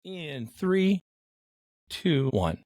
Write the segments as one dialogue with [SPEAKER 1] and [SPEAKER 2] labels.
[SPEAKER 1] In 3, 2, 1.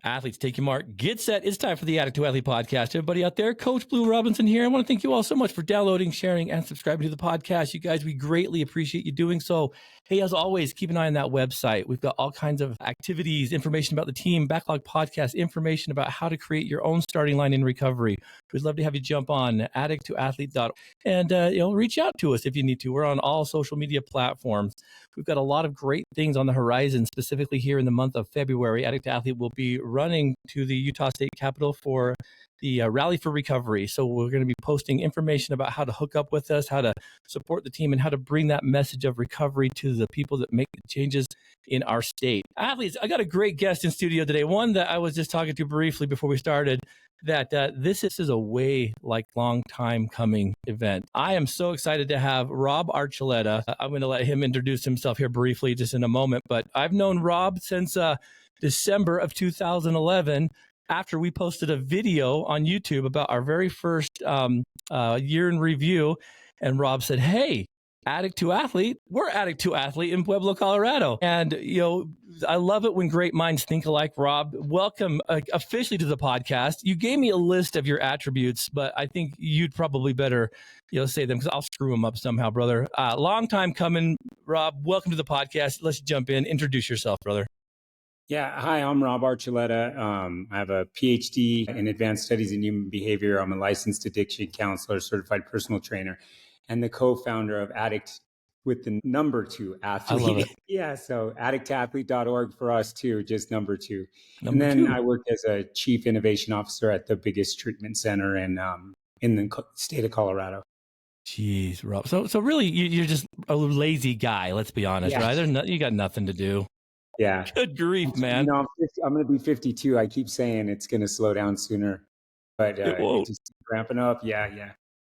[SPEAKER 1] Athletes, take your mark. Get set. It's time for the Addict to Athlete podcast. Everybody out there, Coach Blue Robinson here. I want to thank you all so much for downloading, sharing, and subscribing to the podcast. You guys, we greatly appreciate you doing so. Hey, as always, keep an eye on that website. We've got all kinds of activities, information about the team, backlog podcast, information about how to create your own starting line in recovery. We'd love to have you jump on addicttoathlete.org and reach out to us if you need to. We're on all social media platforms. We've got a lot of great things on the horizon, specifically here in the month of February. Addict to Athlete will be running to the Utah State Capitol for the Rally for Recovery. So we're going to be posting information about how to hook up with us, how to support the team, and how to bring that message of recovery to the people that make the changes in our state. Athletes, I got a great guest in studio today, one that I was just talking to briefly before we started, that this is a long time coming event. I am so excited to have Rob Archuleta. I'm going to let him introduce himself here briefly just in a moment, but I've known Rob since December of 2011 after we posted a video on YouTube about our very first year in review. And Rob said, hey, Addict to Athlete, we're Addict to Athlete in Pueblo, Colorado. And, I love it when great minds think alike. Rob, welcome officially to the podcast. You gave me a list of your attributes, but I think you'd probably better, say them because I'll screw them up somehow, brother. Long time coming, Rob. Welcome to the podcast. Let's jump in. Introduce yourself, brother.
[SPEAKER 2] Yeah. Hi, I'm Rob Archuleta. I have a PhD in advanced studies in human behavior. I'm a licensed addiction counselor, certified personal trainer, and the co-founder of Addict with the number 2 athlete.
[SPEAKER 1] I love it.
[SPEAKER 2] Yeah. So addicttoathlete.org for us too, just number 2. And then I work as a chief innovation officer at the biggest treatment center in the state of Colorado.
[SPEAKER 1] Jeez, Rob. So really, you're just a lazy guy. Let's be honest, right? You got nothing to do.
[SPEAKER 2] Yeah.
[SPEAKER 1] Good grief, man.
[SPEAKER 2] I'm going to be 52. I keep saying it's going to slow down sooner, but
[SPEAKER 1] it won't.
[SPEAKER 2] It's just ramping up. Yeah.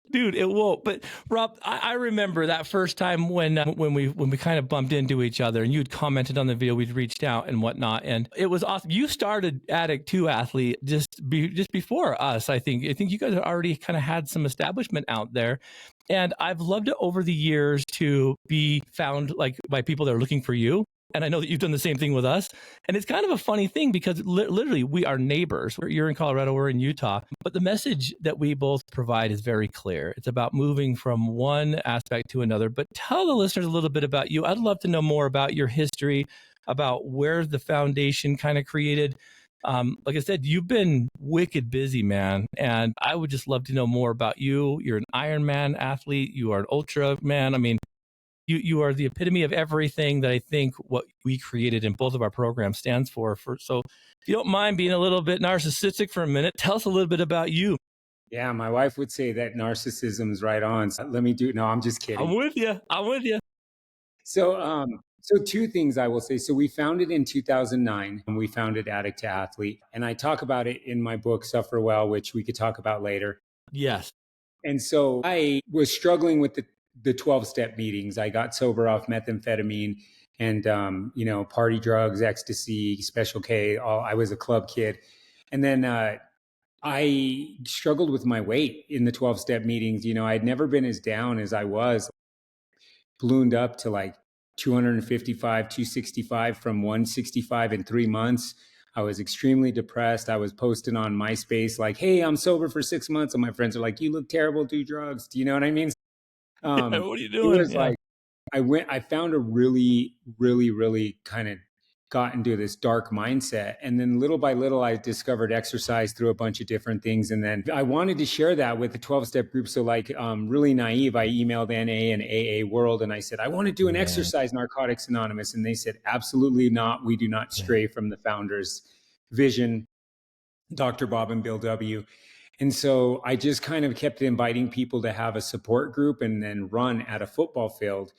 [SPEAKER 1] Dude, it won't. But Rob, I remember that first time when we kind of bumped into each other, and you'd commented on the video, we'd reached out and whatnot, and it was awesome. You started Addict to Athlete just before us. I think you guys already kind of had some establishment out there, and I've loved it over the years to be found by people that are looking for you. And I know that you've done the same thing with us. And it's kind of a funny thing because literally we are neighbors. You're in Colorado, we're in Utah. But the message that we both provide is very clear. It's about moving from one aspect to another. But tell the listeners a little bit about you. I'd love to know more about your history, about where the foundation kind of created. Like I said, you've been wicked busy, man. And I would just love to know more about you. You're an Ironman athlete. You are an ultra man. I mean, you are the epitome of everything that I think what we created in both of our programs stands for. So if you don't mind being a little bit narcissistic for a minute, tell us a little bit about you.
[SPEAKER 2] Yeah, my wife would say that narcissism's right on. So no, I'm just kidding.
[SPEAKER 1] I'm with you.
[SPEAKER 2] So 2 things I will say. So we founded in 2009 and we founded Addict to Athlete. And I talk about it in my book, Suffer Well, which we could talk about later.
[SPEAKER 1] Yes.
[SPEAKER 2] And so I was struggling with the 12-step meetings. I got sober off methamphetamine and, party drugs, ecstasy, Special K. I was a club kid. And then I struggled with my weight in the 12-step meetings. I'd never been as down as I was, ballooned up to like 255, 265 from 165 in 3 months. I was extremely depressed. I was posting on MySpace like, hey, I'm sober for 6 months. And my friends are like, you look terrible, do drugs. Do you know what I mean?
[SPEAKER 1] What are you doing?
[SPEAKER 2] It was like, I found a really, really, really kind of got into this dark mindset. And then little by little, I discovered exercise through a bunch of different things. And then I wanted to share that with the 12-step group. So really naive, I emailed NA and AA World and I said, I want to do an exercise Narcotics Anonymous. And they said, absolutely not. We do not stray from the founder's vision, Dr. Bob and Bill W. And so I just kind of kept inviting people to have a support group and then run at a football field.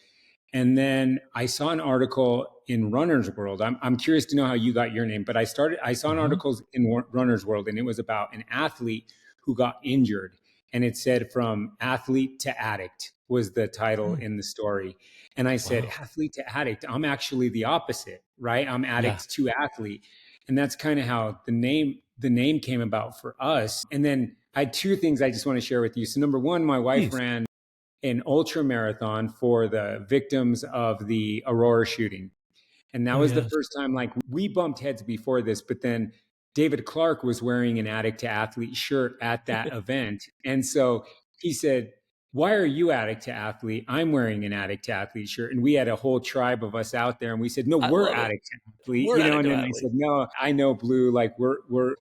[SPEAKER 2] And then I saw an article in Runner's World. I'm curious to know how you got your name, but I saw an article in Runner's World, and it was about an athlete who got injured. And it said from athlete to addict was the title in the story. And I said, athlete to addict, I'm actually the opposite, right? I'm addict to athlete. And that's kind of how the name came about for us. And then I had 2 things I just want to share with you. So number 1, my wife ran an ultra marathon for the victims of the Aurora shooting. And that
[SPEAKER 1] Oh,
[SPEAKER 2] was the
[SPEAKER 1] yes.
[SPEAKER 2] first time, like, we bumped heads before this, but then David Clark was wearing an Addict to Athlete shirt at that event. And so he said, "Why are you Addict to Athlete? I'm wearing an Addict to Athlete shirt." And we had a whole tribe of us out there, and we said, "No,
[SPEAKER 1] I
[SPEAKER 2] we're
[SPEAKER 1] love it.
[SPEAKER 2] Addict to Athlete,"
[SPEAKER 1] We're
[SPEAKER 2] And
[SPEAKER 1] Addict to
[SPEAKER 2] then I
[SPEAKER 1] Athlete.
[SPEAKER 2] said, "No, I know Blue, like we're."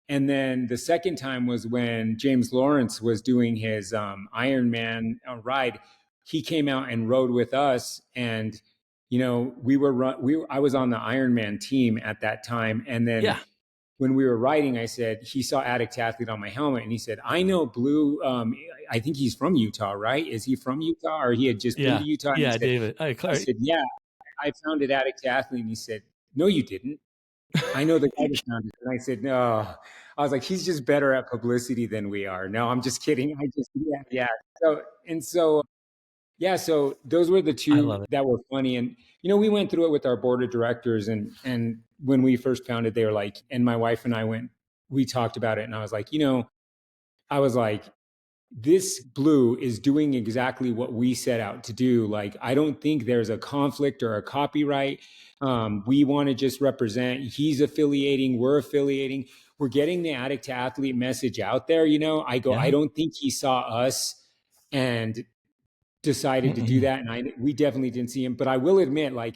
[SPEAKER 2] And then the second time was when James Lawrence was doing his Ironman ride. He came out and rode with us, and I was on the Ironman team at that time, and then
[SPEAKER 1] Yeah.
[SPEAKER 2] when we were riding, I said, he saw Addict to Athlete on my helmet, and he said, "I know Blue. I think he's from Utah, right? Is he from Utah, or he had just been
[SPEAKER 1] Yeah.
[SPEAKER 2] to Utah?" And he
[SPEAKER 1] Yeah,
[SPEAKER 2] said,
[SPEAKER 1] David.
[SPEAKER 2] "I said, yeah, I founded Addict to Athlete." And he said, "No, you didn't. I know the guy that founded it." And I said, "No." I was like, "He's just better at publicity than we are." No, I'm just kidding. Yeah. So those were the
[SPEAKER 1] I
[SPEAKER 2] two
[SPEAKER 1] love it.
[SPEAKER 2] that were funny. And, we went through it with our board of directors. And when we first founded, they were like, and my wife and I we talked about it. And I was like, I was like, this Blue is doing exactly what we set out to do. Like, I don't think there's a conflict or a copyright. We want to just represent. He's affiliating. We're affiliating. We're getting the Addict to Athlete message out there. I
[SPEAKER 1] Yeah.
[SPEAKER 2] don't think he saw us and decided to do
[SPEAKER 1] Mm-mm.
[SPEAKER 2] that. And we definitely didn't see him. But I will admit, like,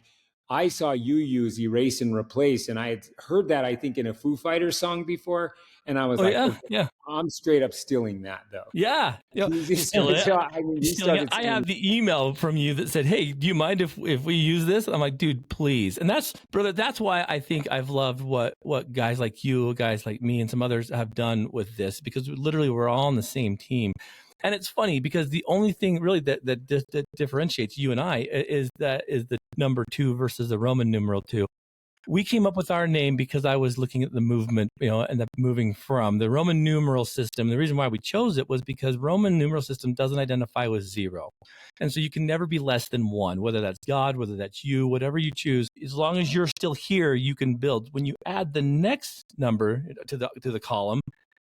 [SPEAKER 2] I saw you use Erase and Replace, and I had heard that, I think, in a Foo Fighters song before. And I was
[SPEAKER 1] Oh,
[SPEAKER 2] like,
[SPEAKER 1] yeah.
[SPEAKER 2] okay,
[SPEAKER 1] Yeah.
[SPEAKER 2] I'm straight up stealing that, though.
[SPEAKER 1] Yeah.
[SPEAKER 2] So,
[SPEAKER 1] Stealing it.
[SPEAKER 2] I mean, we
[SPEAKER 1] Stealing it.
[SPEAKER 2] started
[SPEAKER 1] I
[SPEAKER 2] saying,
[SPEAKER 1] have the email from you that said, "Hey, do you mind if we use this?" I'm like, "Dude, please." And that's, brother, that's why I think I've loved what guys like you, guys like me, and some others have done with this, because literally we're all on the same team. And it's funny because the only thing really that differentiates you and I is the number 2 versus the Roman numeral 2. We came up with our name because I was looking at the movement, and the moving from the Roman numeral system. The reason why we chose it was because Roman numeral system doesn't identify with 0. And so you can never be less than 1, whether that's God, whether that's you, whatever you choose. As long as you're still here, you can build. When you add the next number to the column,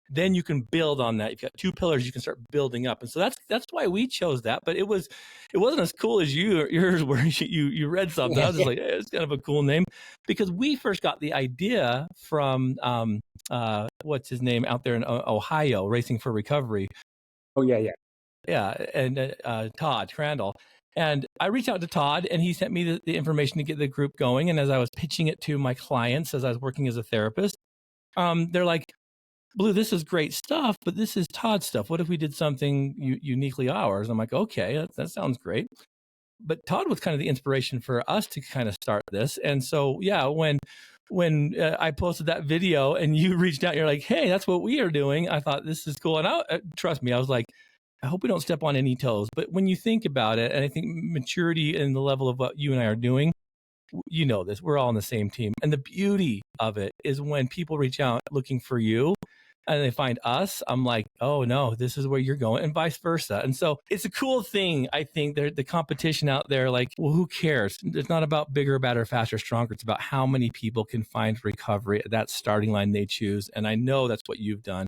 [SPEAKER 1] then you can build on that. You've got 2 pillars, you can start building up. And so that's why we chose that. But it wasn't as cool as yours, where you read something. I was just like, hey, it's kind of a cool name, because we first got the idea from what's his name out there in Ohio, Racing for Recovery.
[SPEAKER 2] oh, yeah.
[SPEAKER 1] Yeah, and Todd Crandall. And I reached out to Todd, and he sent me the information to get the group going. And as I was pitching it to my clients, as I was working as a therapist, they're like, "Blue, this is great stuff, but this is Todd's stuff. What if we did something uniquely ours?" I'm like, "Okay, that sounds great." But Todd was kind of the inspiration for us to kind of start this. And so, yeah, when I posted that video and you reached out, you're like, "Hey, that's what we are doing." I thought, this is cool. And trust me, I was like, I hope we don't step on any toes. But when you think about it, and I think maturity and the level of what you and I are doing, you know this, we're all on the same team. And the beauty of it is when people reach out looking for you and they find us, I'm like, "Oh no, this is where you're going," and vice versa. And so it's a cool thing. I think the competition out there, like, well, who cares? It's not about bigger, better, faster, stronger. It's about how many people can find recovery at that starting line they choose. And I know that's what you've done.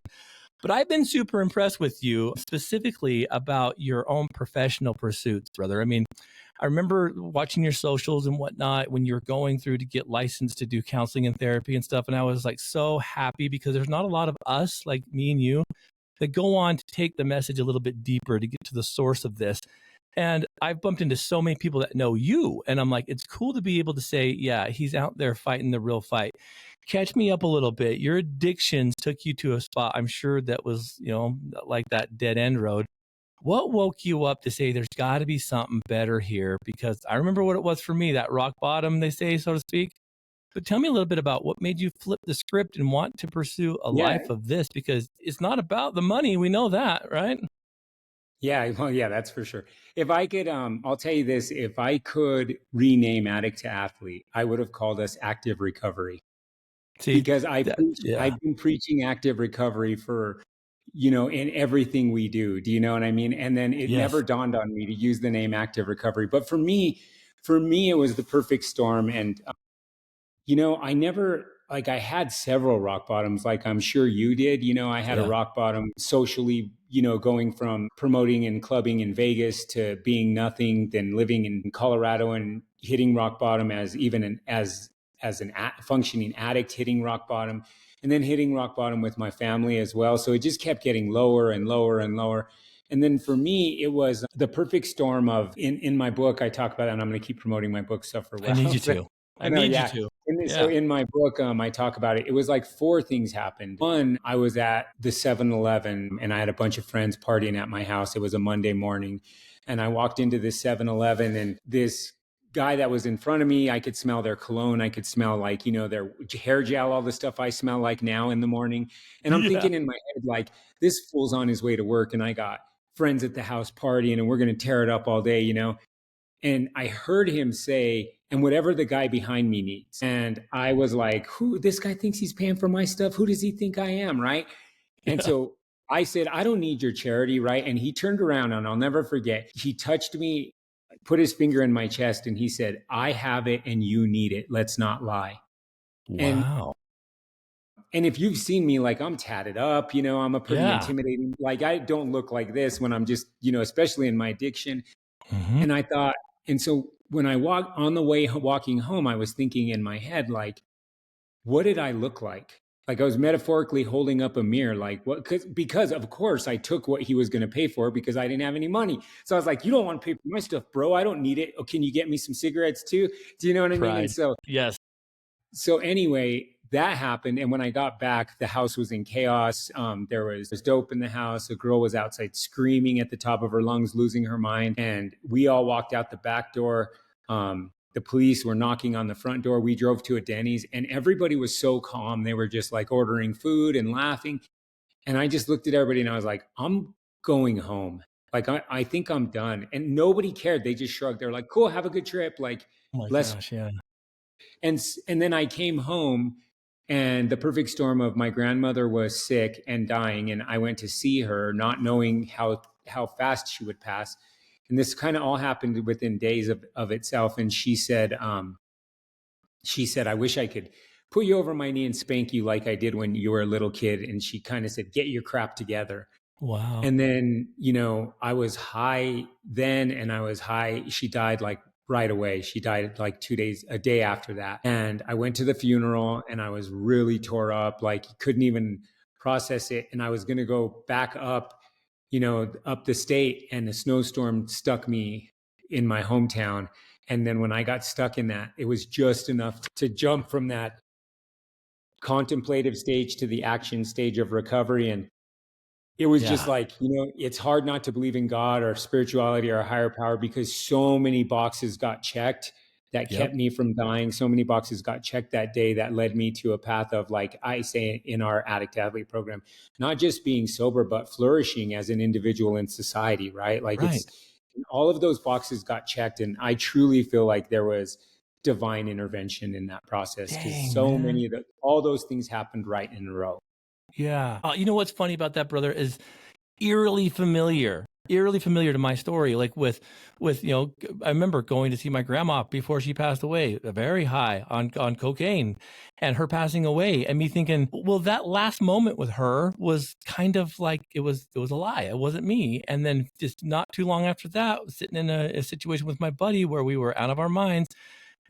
[SPEAKER 1] But I've been super impressed with you, specifically about your own professional pursuits, brother. I mean, I remember watching your socials and whatnot when you're going through to get licensed to do counseling and therapy and stuff. And I was like so happy, because there's not a lot of us like me and you that go on to take the message a little bit deeper to get to the source of this. And I've bumped into so many people that know you. And I'm like, it's cool to be able to say, yeah, he's out there fighting the real fight. Catch me up a little bit. Your addictions took you to a spot, I'm sure, that was, like that dead end road. What woke you up to say there's got to be something better here? Because I remember what it was for me, that rock bottom, they say, so to speak. But tell me a little bit about what made you flip the script and want to pursue a
[SPEAKER 2] Yeah.
[SPEAKER 1] life of this, because it's not about the money. We know that, right?
[SPEAKER 2] Yeah. Well, yeah, that's for sure. If I could, I'll tell you this, if I could rename Addict to Athlete, I would have called us Active Recovery,
[SPEAKER 1] See,
[SPEAKER 2] because
[SPEAKER 1] yeah,
[SPEAKER 2] I've been preaching active recovery for, in everything we do. Do you know what I mean? And then it never
[SPEAKER 1] yes,
[SPEAKER 2] dawned on me to use the name Active Recovery. But for me, it was the perfect storm. And, I never, like, I had several rock bottoms, like I'm sure you did. I had a
[SPEAKER 1] yeah,
[SPEAKER 2] rock bottom socially, going from promoting and clubbing in Vegas to being nothing, then living in Colorado and hitting rock bottom as an functioning addict, hitting rock bottom, and then hitting rock bottom with my family as well. So it just kept getting lower and lower and lower. And then for me, it was the perfect storm of, in my book, I talk about, and I'm going to keep promoting my book stuff for a while.
[SPEAKER 1] I need you to. I
[SPEAKER 2] know,
[SPEAKER 1] need
[SPEAKER 2] yeah.
[SPEAKER 1] you to.
[SPEAKER 2] So in my book, I talk about it. It was like 4 things happened. One, I was at the 7-Eleven and I had a bunch of friends partying at my house. It was a Monday morning. And I walked into this 7-Eleven and this guy that was in front of me, I could smell their cologne. I could smell like, their hair gel, all the stuff I smell like now in the morning. And I'm thinking in my head, like, this fool's on his way to work and I got friends at the house partying and we're going to tear it up all day, And I heard him say, and whatever the guy behind me needs. And I was like, this guy thinks he's paying for my stuff. Who does he think I am? Right. And so I said, I don't need your charity. Right. And he turned around and I'll never forget. He touched me, put his finger in my chest and he said, I have it and you need it. Let's not lie.
[SPEAKER 1] Wow.
[SPEAKER 2] And if you've seen me, like I'm tatted up, I'm a pretty intimidating, like I don't look like this when I'm just, especially in my addiction. Mm-hmm. And I thought, and so when I walking home, I was thinking in my head, like, what did I look like? Like I was metaphorically holding up a mirror, like what? Because of course I took what he was going to pay for because I didn't have any money. So I was like, you don't want to pay for my stuff, bro. I don't need it. Oh, can you get me some cigarettes too? Do you know what I mean? And so,
[SPEAKER 1] yes.
[SPEAKER 2] So anyway, that happened. And when I got back, the house was in chaos. There was dope in the house. A girl was outside screaming at the top of her lungs, losing her mind. And we all walked out the back door. The police were knocking on the front door. We drove to a Denny's and everybody was so calm. They were just like ordering food and laughing. And I just looked at everybody and I was like, I'm going home. Like, I think I'm done. And nobody cared. They just shrugged. They're like, cool, have a good trip. Like,
[SPEAKER 1] gosh, yeah.
[SPEAKER 2] And then I came home and the perfect storm of my grandmother was sick and dying. And I went to see her, not knowing how fast she would pass. And this kind of all happened within days of itself. And she said, I wish I could put you over my knee and spank you like I did when you were a little kid. And she kind of said, get your crap together.
[SPEAKER 1] Wow.
[SPEAKER 2] And then, I was high then and I was high. She died like right away. She died like a day after that. And I went to the funeral and I was really tore up, like couldn't even process it. And I was going to go back up, up the state, and a snowstorm stuck me in my hometown. And then when I got stuck in that, it was just enough to jump from that contemplative stage to the action stage of recovery. And it was just like, it's hard not to believe in God or spirituality or a higher power because so many boxes got checked that kept me from dying. So many boxes got checked that day that led me to a path of, like I say in our Addict Athlete program, not just being sober, but flourishing as an individual in society, right? Like it's all of those boxes got checked. And I truly feel like there was divine intervention in that process because many of all those things happened right in a row.
[SPEAKER 1] Yeah. You know what's funny about that, brother, is eerily familiar to my story. Like with, I remember going to see my grandma before she passed away, very high on cocaine, and her passing away, and me thinking, well, that last moment with her was kind of like it was a lie. It wasn't me. And then just not too long after that, sitting in a situation with my buddy where we were out of our minds,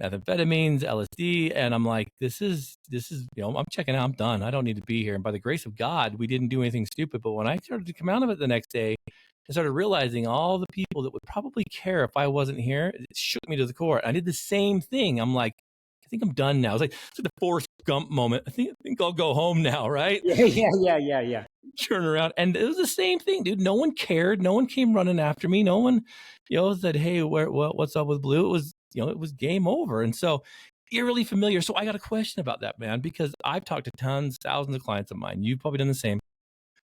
[SPEAKER 1] methamphetamines, LSD. And I'm like, this is, I'm checking out, I'm done. I don't need to be here. And by the grace of God, we didn't do anything stupid. But when I started to come out of it the next day, I started realizing all the people that would probably care if I wasn't here. It shook me to the core. I did the same thing. I'm like, I think I'm done now. It's like the Forrest Gump moment. I think I'll go home now, right?
[SPEAKER 2] Yeah.
[SPEAKER 1] Turn around. And it was the same thing, dude. No one cared. No one came running after me. No one, said, hey, what's up with Blue? It was, it was game over. And so eerily familiar. So I got a question about that, man, because I've talked to thousands of clients of mine. You've probably done the same.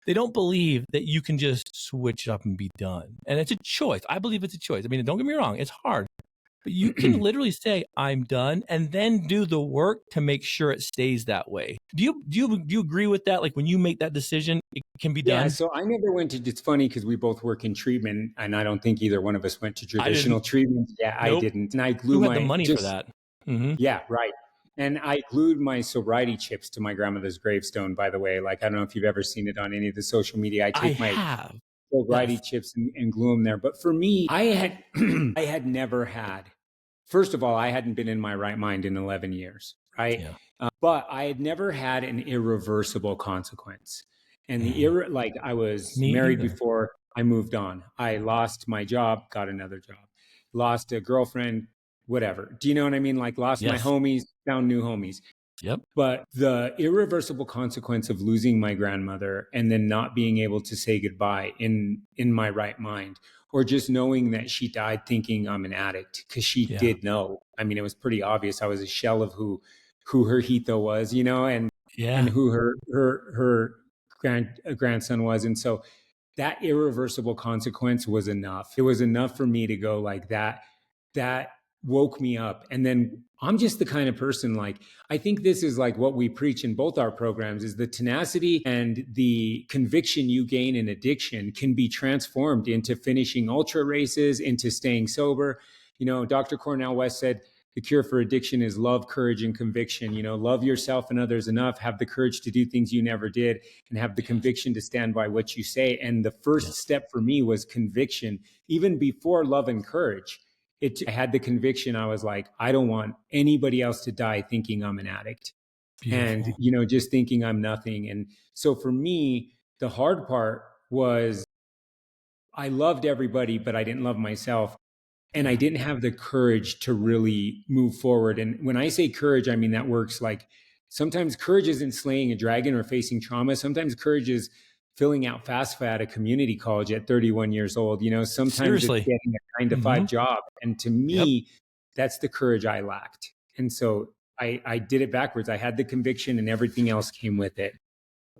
[SPEAKER 1] They don't believe that you can just switch it up and be done. And it's a choice. I believe it's a choice. I mean, don't get me wrong. It's hard. But you can literally say, I'm done, and then do the work to make sure it stays that way. Do you agree with that? Like when you make that decision, it can be done?
[SPEAKER 2] Yeah, so I never went to, it's funny because we both work in treatment, and I don't think either one of us went to traditional treatment. Yeah, nope. I didn't. And I glue
[SPEAKER 1] the money for that.
[SPEAKER 2] Yeah, right. And I glued my sobriety chips to my grandmother's gravestone, by the way. Like, I don't know if you've ever seen it on any of the social media. I
[SPEAKER 1] I
[SPEAKER 2] take my
[SPEAKER 1] have.
[SPEAKER 2] sobriety
[SPEAKER 1] Yes.
[SPEAKER 2] chips and glue them there. But for me, I had, I had never had, first of all, I hadn't been in my right mind in 11 years, right?
[SPEAKER 1] Yeah.
[SPEAKER 2] But I had never had an irreversible consequence. And like I was
[SPEAKER 1] Me
[SPEAKER 2] married
[SPEAKER 1] either.
[SPEAKER 2] before I moved on. I lost my job, got another job, lost a girlfriend, whatever. Do you know what I mean? Like lost my
[SPEAKER 1] Yes.
[SPEAKER 2] homies, found new homies.
[SPEAKER 1] Yep.
[SPEAKER 2] But the irreversible consequence of losing my grandmother and then not being able to say goodbye in my right mind, or just knowing that she died thinking I'm an addict, because she
[SPEAKER 1] Yeah.
[SPEAKER 2] did know. I mean, it was pretty obvious. I was a shell of who her Hito was, you know, and
[SPEAKER 1] Yeah.
[SPEAKER 2] who her grandson was. And so that irreversible consequence was enough. It was enough for me to go like that. That woke me up. And then I'm just the kind of person, like, I think this is like what we preach in both our programs, is the tenacity and the conviction you gain in addiction can be transformed into finishing ultra races, into staying sober. You know, Dr. Cornell West said, the cure for addiction is love, courage, and conviction. You know, love yourself and others enough, have the courage to do things you never did, and have the conviction to stand by what you say. And the first
[SPEAKER 1] Yes.
[SPEAKER 2] step for me was conviction, even before love and courage. I had the conviction. I was like, I don't want anybody else to die thinking I'm an addict, and,
[SPEAKER 1] Beautiful.
[SPEAKER 2] you know, just thinking I'm nothing. And so for me, the hard part was I loved everybody, but I didn't love myself. And I
[SPEAKER 1] Yeah.
[SPEAKER 2] didn't have the courage to really move forward. And when I say courage, I mean that works like, sometimes courage isn't slaying a dragon or facing trauma. Sometimes courage is filling out FAFSA at a community college at 31 years old. You know, sometimes it's
[SPEAKER 1] Seriously.
[SPEAKER 2] getting a 9 to 5 job. And to
[SPEAKER 1] Yep.
[SPEAKER 2] me, that's the courage I lacked. And so I did it backwards. I had the conviction and everything else came with it.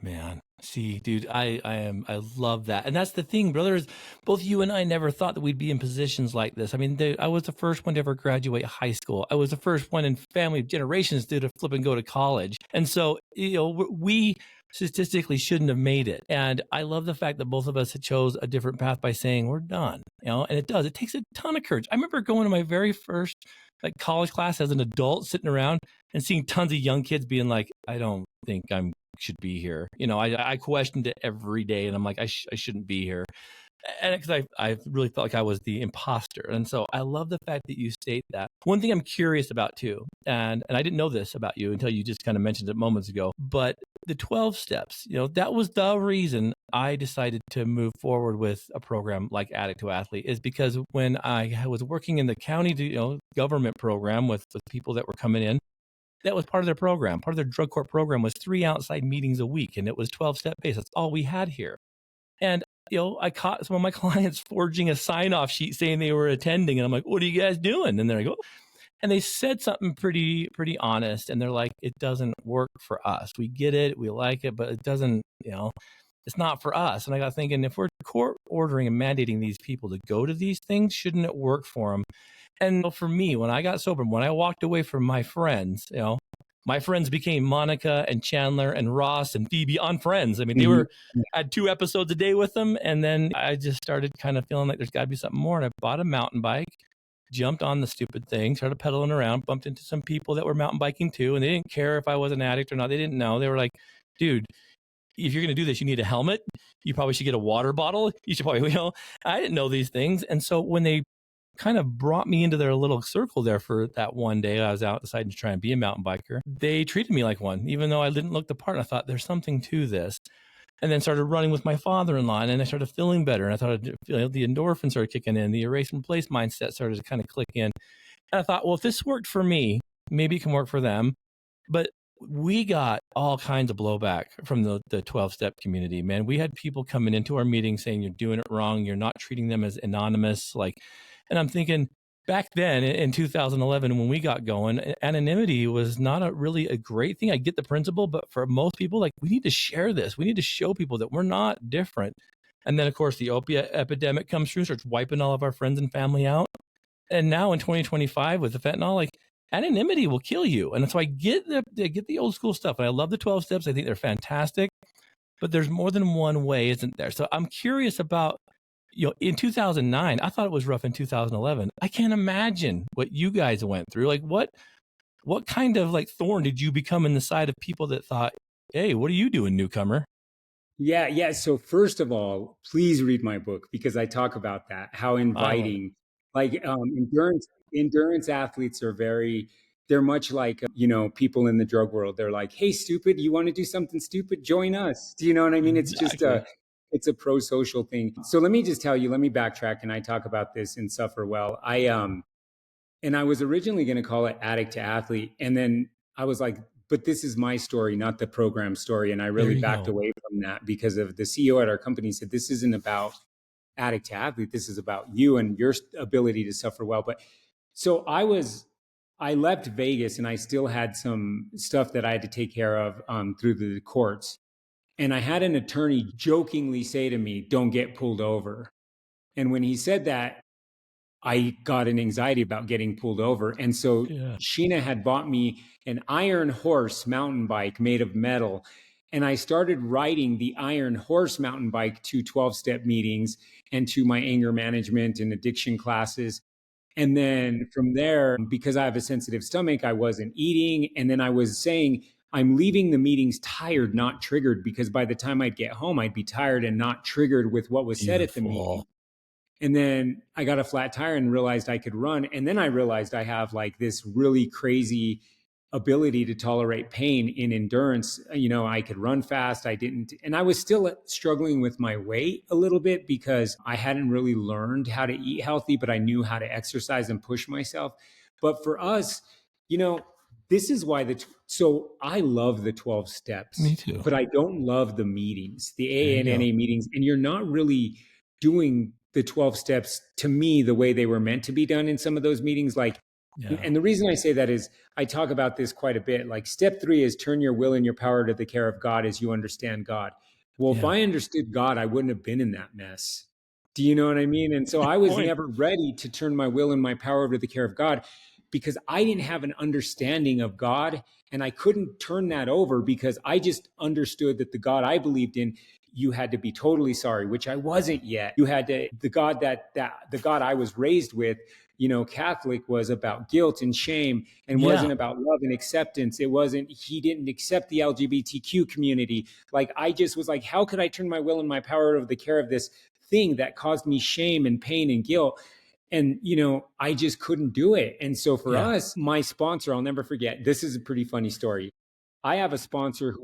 [SPEAKER 1] Man, see, dude, I love that. And that's the thing, brothers. Both you and I never thought that we'd be in positions like this. I mean, I was the first one to ever graduate high school. I was the first one in family generations to flip and go to college. And so, you know, we statistically shouldn't have made it. And I love the fact that both of us had chose a different path by saying we're done, you know, and it takes a ton of courage. I remember going to my very first like college class as an adult, sitting around and seeing tons of young kids being like, I don't think I'm should be here. You know, I questioned it every day, and I'm like, I shouldn't be here. And because I really felt like I was the imposter. And so I love the fact that you state that. One thing I'm curious about too, and I didn't know this about you until you just kind of mentioned it moments ago, but the 12 steps, you know, that was the reason I decided to move forward with a program like Addict to Athlete, is because when I was working in the county, you know, government program with people that were coming in, that was part of their program. Part of their drug court program was 3 outside meetings a week, and it was 12-step based. That's all we had here. And, you know, I caught some of my clients forging a sign-off sheet saying they were attending, and I'm like, what are you guys doing? And they're like, oh. And they said something pretty honest, and they're like, it doesn't work for us. We get it, we like it, but it doesn't, you know, it's not for us. And I got thinking, if we're court ordering and mandating these people to go to these things, shouldn't it work for them? And for me, when I got sober, when I walked away from my friends, you know, my friends became Monica and Chandler and Ross and Phoebe on Friends. I mean, they were, I had 2 episodes a day with them. And then I just started kind of feeling like there's got to be something more. And I bought a mountain bike, jumped on the stupid thing, started pedaling around, bumped into some people that were mountain biking too. And they didn't care if I was an addict or not. They didn't know. They were like, dude, if you're going to do this, you need a helmet. You probably should get a water bottle. You should probably, you know, I didn't know these things. And so when they kind of brought me into their little circle there for that one day I was out deciding to try and be a mountain biker, they treated me like one, even though I didn't look the part. And I thought there's something to this. And then started running with my father-in-law, and then I started feeling better. And I thought, you know, the endorphins started kicking in, the erase and replace mindset started to kind of click in. And I thought, well, if this worked for me, maybe it can work for them. But we got all kinds of blowback from the 12-step community, man. We had people coming into our meeting saying, you're doing it wrong. You're not treating them as anonymous. Like, and I'm thinking, back then in 2011, when we got going, anonymity was not really a great thing. I get the principle, but for most people, like, we need to share this. We need to show people that we're not different. And then, of course, the opiate epidemic comes through, starts wiping all of our friends and family out. And now in 2025 with the fentanyl, like, anonymity will kill you. And so I get the old school stuff. And I love the 12 steps. I think they're fantastic. But there's more than one way, isn't there? So I'm curious about, you know, in 2009, I thought it was rough in 2011. I can't imagine what you guys went through. Like, what what kind of like thorn did you become in the side of people that thought, hey, what are you doing, newcomer?
[SPEAKER 2] Yeah. So first of all, please read my book because I talk about that, how
[SPEAKER 1] I love it.
[SPEAKER 2] inviting, like endurance athletes are they're much like, people in the drug world. They're like, hey, stupid, you want to do something stupid? Join us. Do you know what I mean?
[SPEAKER 1] Exactly.
[SPEAKER 2] It's a pro-social thing. So let me just tell you, let me backtrack and I talk about this in Suffer Well. And I was originally going to call it Addict to Athlete. And then I was like, but this is my story, not the program story. And I
[SPEAKER 1] There
[SPEAKER 2] really
[SPEAKER 1] you
[SPEAKER 2] backed
[SPEAKER 1] go.
[SPEAKER 2] away from that because of the CEO at our company said, this isn't about Addict to Athlete. This is about you and your ability to suffer well. But so I left Vegas and I still had some stuff that I had to take care of through the courts. And I had an attorney jokingly say to me, don't get pulled over. And when he said that, I got an anxiety about getting pulled over. And so
[SPEAKER 1] Yeah.
[SPEAKER 2] Sheena had bought me an Iron Horse mountain bike made of metal. And I started riding the Iron Horse mountain bike to 12-step meetings and to my anger management and addiction classes. And then from there, because I have a sensitive stomach, I wasn't eating. And then I was saying, I'm leaving the meetings tired, not triggered, because by the time I'd get home, I'd be tired and not triggered with what was said at the meeting.
[SPEAKER 1] Beautiful.
[SPEAKER 2] And then I got a flat tire and realized I could run. And then I realized I have like this really crazy ability to tolerate pain in endurance. I could run fast. I didn't. And I was still struggling with my weight a little bit because I hadn't really learned how to eat healthy, but I knew how to exercise and push myself. But for us, you know, this is why so I love the 12
[SPEAKER 1] Me
[SPEAKER 2] steps,
[SPEAKER 1] too.
[SPEAKER 2] but I don't love the meetings, the
[SPEAKER 1] There
[SPEAKER 2] AA
[SPEAKER 1] you
[SPEAKER 2] and
[SPEAKER 1] go.
[SPEAKER 2] NA meetings. And you're not really doing the 12 steps to me the way they were meant to be done in some of those meetings. Like,
[SPEAKER 1] Yeah.
[SPEAKER 2] and the reason I say that is I talk about this quite a bit. Like, step 3 is turn your will and your power to the care of God as you understand God. Well, if
[SPEAKER 1] Yeah.
[SPEAKER 2] I understood God, I wouldn't have been in that mess. Do you know what I mean? And so
[SPEAKER 1] Good
[SPEAKER 2] I was
[SPEAKER 1] point.
[SPEAKER 2] never ready to turn my will and my power over to the care of God because I didn't have an understanding of God. And I couldn't turn that over because I just understood that the God I believed in, you had to be totally sorry, which I wasn't yet. You had to, the God the God I was raised with, Catholic, was about guilt and shame and
[SPEAKER 1] Yeah.
[SPEAKER 2] wasn't about love and acceptance. He didn't accept the LGBTQ community. Like, I just was like, how could I turn my will and my power over the care of this thing that caused me shame and pain and guilt? And, I just couldn't do it. And so for
[SPEAKER 1] Yeah.
[SPEAKER 2] us, my sponsor, I'll never forget, this is a pretty funny story. I have a sponsor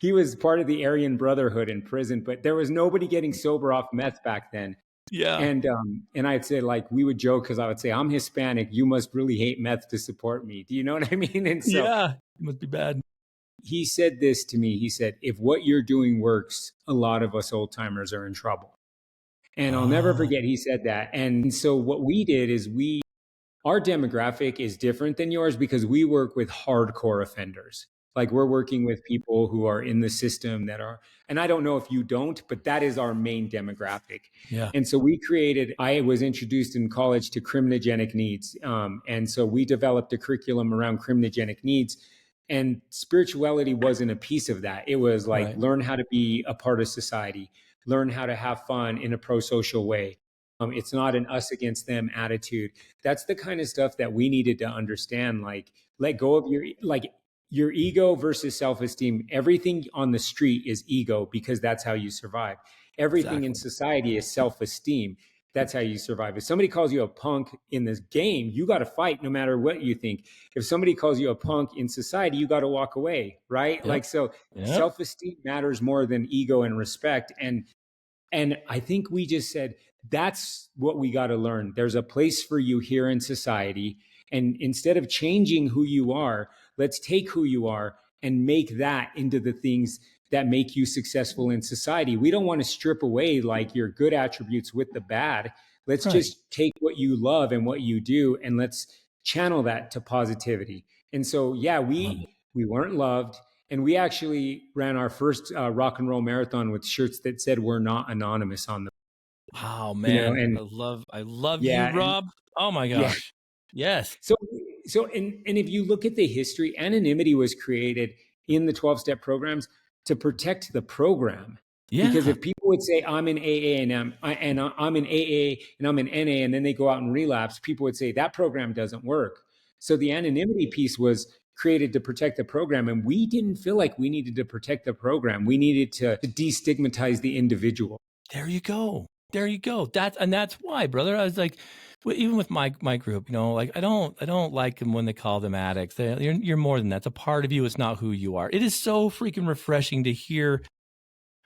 [SPEAKER 2] he was part of the Aryan Brotherhood in prison, but there was nobody getting sober off meth back then.
[SPEAKER 1] Yeah.
[SPEAKER 2] And I'd say, like, we would joke because I would say, I'm Hispanic. You must really hate meth to support me. Do you know what I mean? And so
[SPEAKER 1] Yeah. It must be bad.
[SPEAKER 2] he said this to me. He said, if what you're doing works, a lot of us old timers are in trouble. And I'll never
[SPEAKER 1] Oh,
[SPEAKER 2] forget he said that. And so what we did is our demographic is different than yours because we work with hardcore offenders. Like, we're working with people who are in the system and I don't know if you don't, but that is our main demographic.
[SPEAKER 1] yeah.
[SPEAKER 2] And so I was introduced in college to criminogenic needs. And so we developed a curriculum around criminogenic needs. And spirituality wasn't a piece of that. It was like,
[SPEAKER 1] Right.
[SPEAKER 2] learn how to be a part of society, learn how to have fun in a pro social way. It's not an us against them attitude. That's the kind of stuff that we needed to understand. Like, let go of your ego versus self-esteem. Everything on the street is ego because that's how you survive. Everything in
[SPEAKER 1] Exactly.
[SPEAKER 2] society is self-esteem. That's how you survive. If somebody calls you a punk in this game, you got to fight no matter what you think. If somebody calls you a punk in society, you got to walk away, right?
[SPEAKER 1] Yep.
[SPEAKER 2] Like, so
[SPEAKER 1] Yep.
[SPEAKER 2] self-esteem matters more than ego and respect. And I think we just said, that's what we got to learn. There's a place for you here in society. And instead of changing who you are, let's take who you are and make that into the things that make you successful in society. We don't want to strip away like your good attributes with the bad. Let's
[SPEAKER 1] Right.
[SPEAKER 2] just take what you love and what you do and let's channel that to positivity. And so, yeah,
[SPEAKER 1] I love it.
[SPEAKER 2] we weren't loved. And we actually ran our first rock and roll marathon with shirts that said "We're not anonymous" on them.
[SPEAKER 1] Wow, man.
[SPEAKER 2] And
[SPEAKER 1] I love you,
[SPEAKER 2] yeah, and
[SPEAKER 1] Rob. Oh my
[SPEAKER 2] yeah.
[SPEAKER 1] gosh. Yes.
[SPEAKER 2] So, and if you look at the history, anonymity was created in the 12-step programs to protect the program. Because
[SPEAKER 1] Yeah.
[SPEAKER 2] if people would say, I'm in AA I'm in AA and I'm in NA, and then they go out and relapse, people would say that program doesn't work. So the anonymity piece was created to protect the program. And we didn't feel like we needed to protect the program. We needed to destigmatize the individual.
[SPEAKER 1] There you go. There you go. That's why, brother. I was like, even with my group, like I don't like them when they call them addicts. You're more than that. It's a part of you. It's not who you are. It is so freaking refreshing to hear.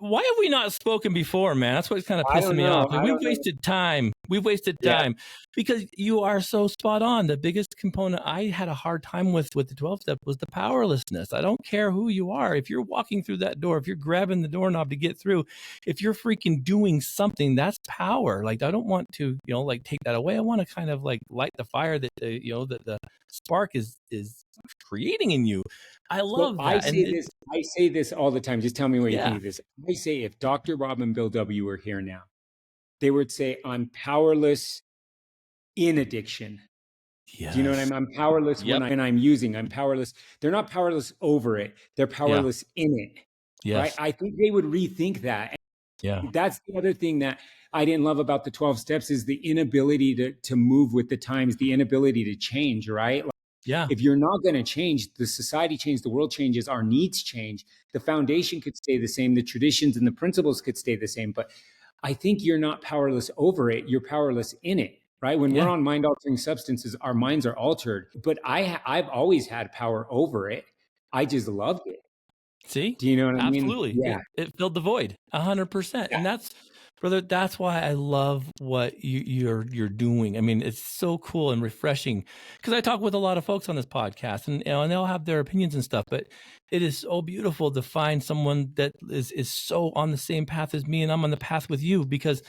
[SPEAKER 1] Why have we not spoken before, man? That's what's kind of pissing me off. Like, we've wasted time. We've wasted time because you are so spot on. The biggest component I had a hard time with the 12 step was the powerlessness. I don't care who you are. If you're walking through that door, if you're grabbing the doorknob to get through, if you're freaking doing something, that's power. Like, I don't want to, like take that away. I want to kind of like light the fire that, that the spark is creating in you. I love that.
[SPEAKER 2] I say this all the time. Just tell me what you think of this. I say if Dr. Rob and Bill W. were here now, they would say, I'm powerless in addiction. Yes. Do you know what I mean? I'm powerless when I'm using. I'm powerless. They're not powerless over it. They're powerless in it. Yes. Right? I think they would rethink that. Yeah. That's the other thing that I didn't love about the 12 steps is the inability to move with the times, the inability to change, right? If you're not going to change, the society changes, the world changes, our needs change. The foundation could stay the same. The traditions and the principles could stay the same. But I think you're not powerless over it. You're powerless in it, right? When we're on mind-altering substances, our minds are altered. But I've always had power over it. I just loved it.
[SPEAKER 1] See?
[SPEAKER 2] Do you know what I mean?
[SPEAKER 1] Absolutely. Yeah. It filled the void 100%. And that's, brother, that's why I love what you're doing. I mean, it's so cool and refreshing because I talk with a lot of folks on this podcast and they'll have their opinions and stuff, but it is so beautiful to find someone that is so on the same path as me and I'm on the path with you because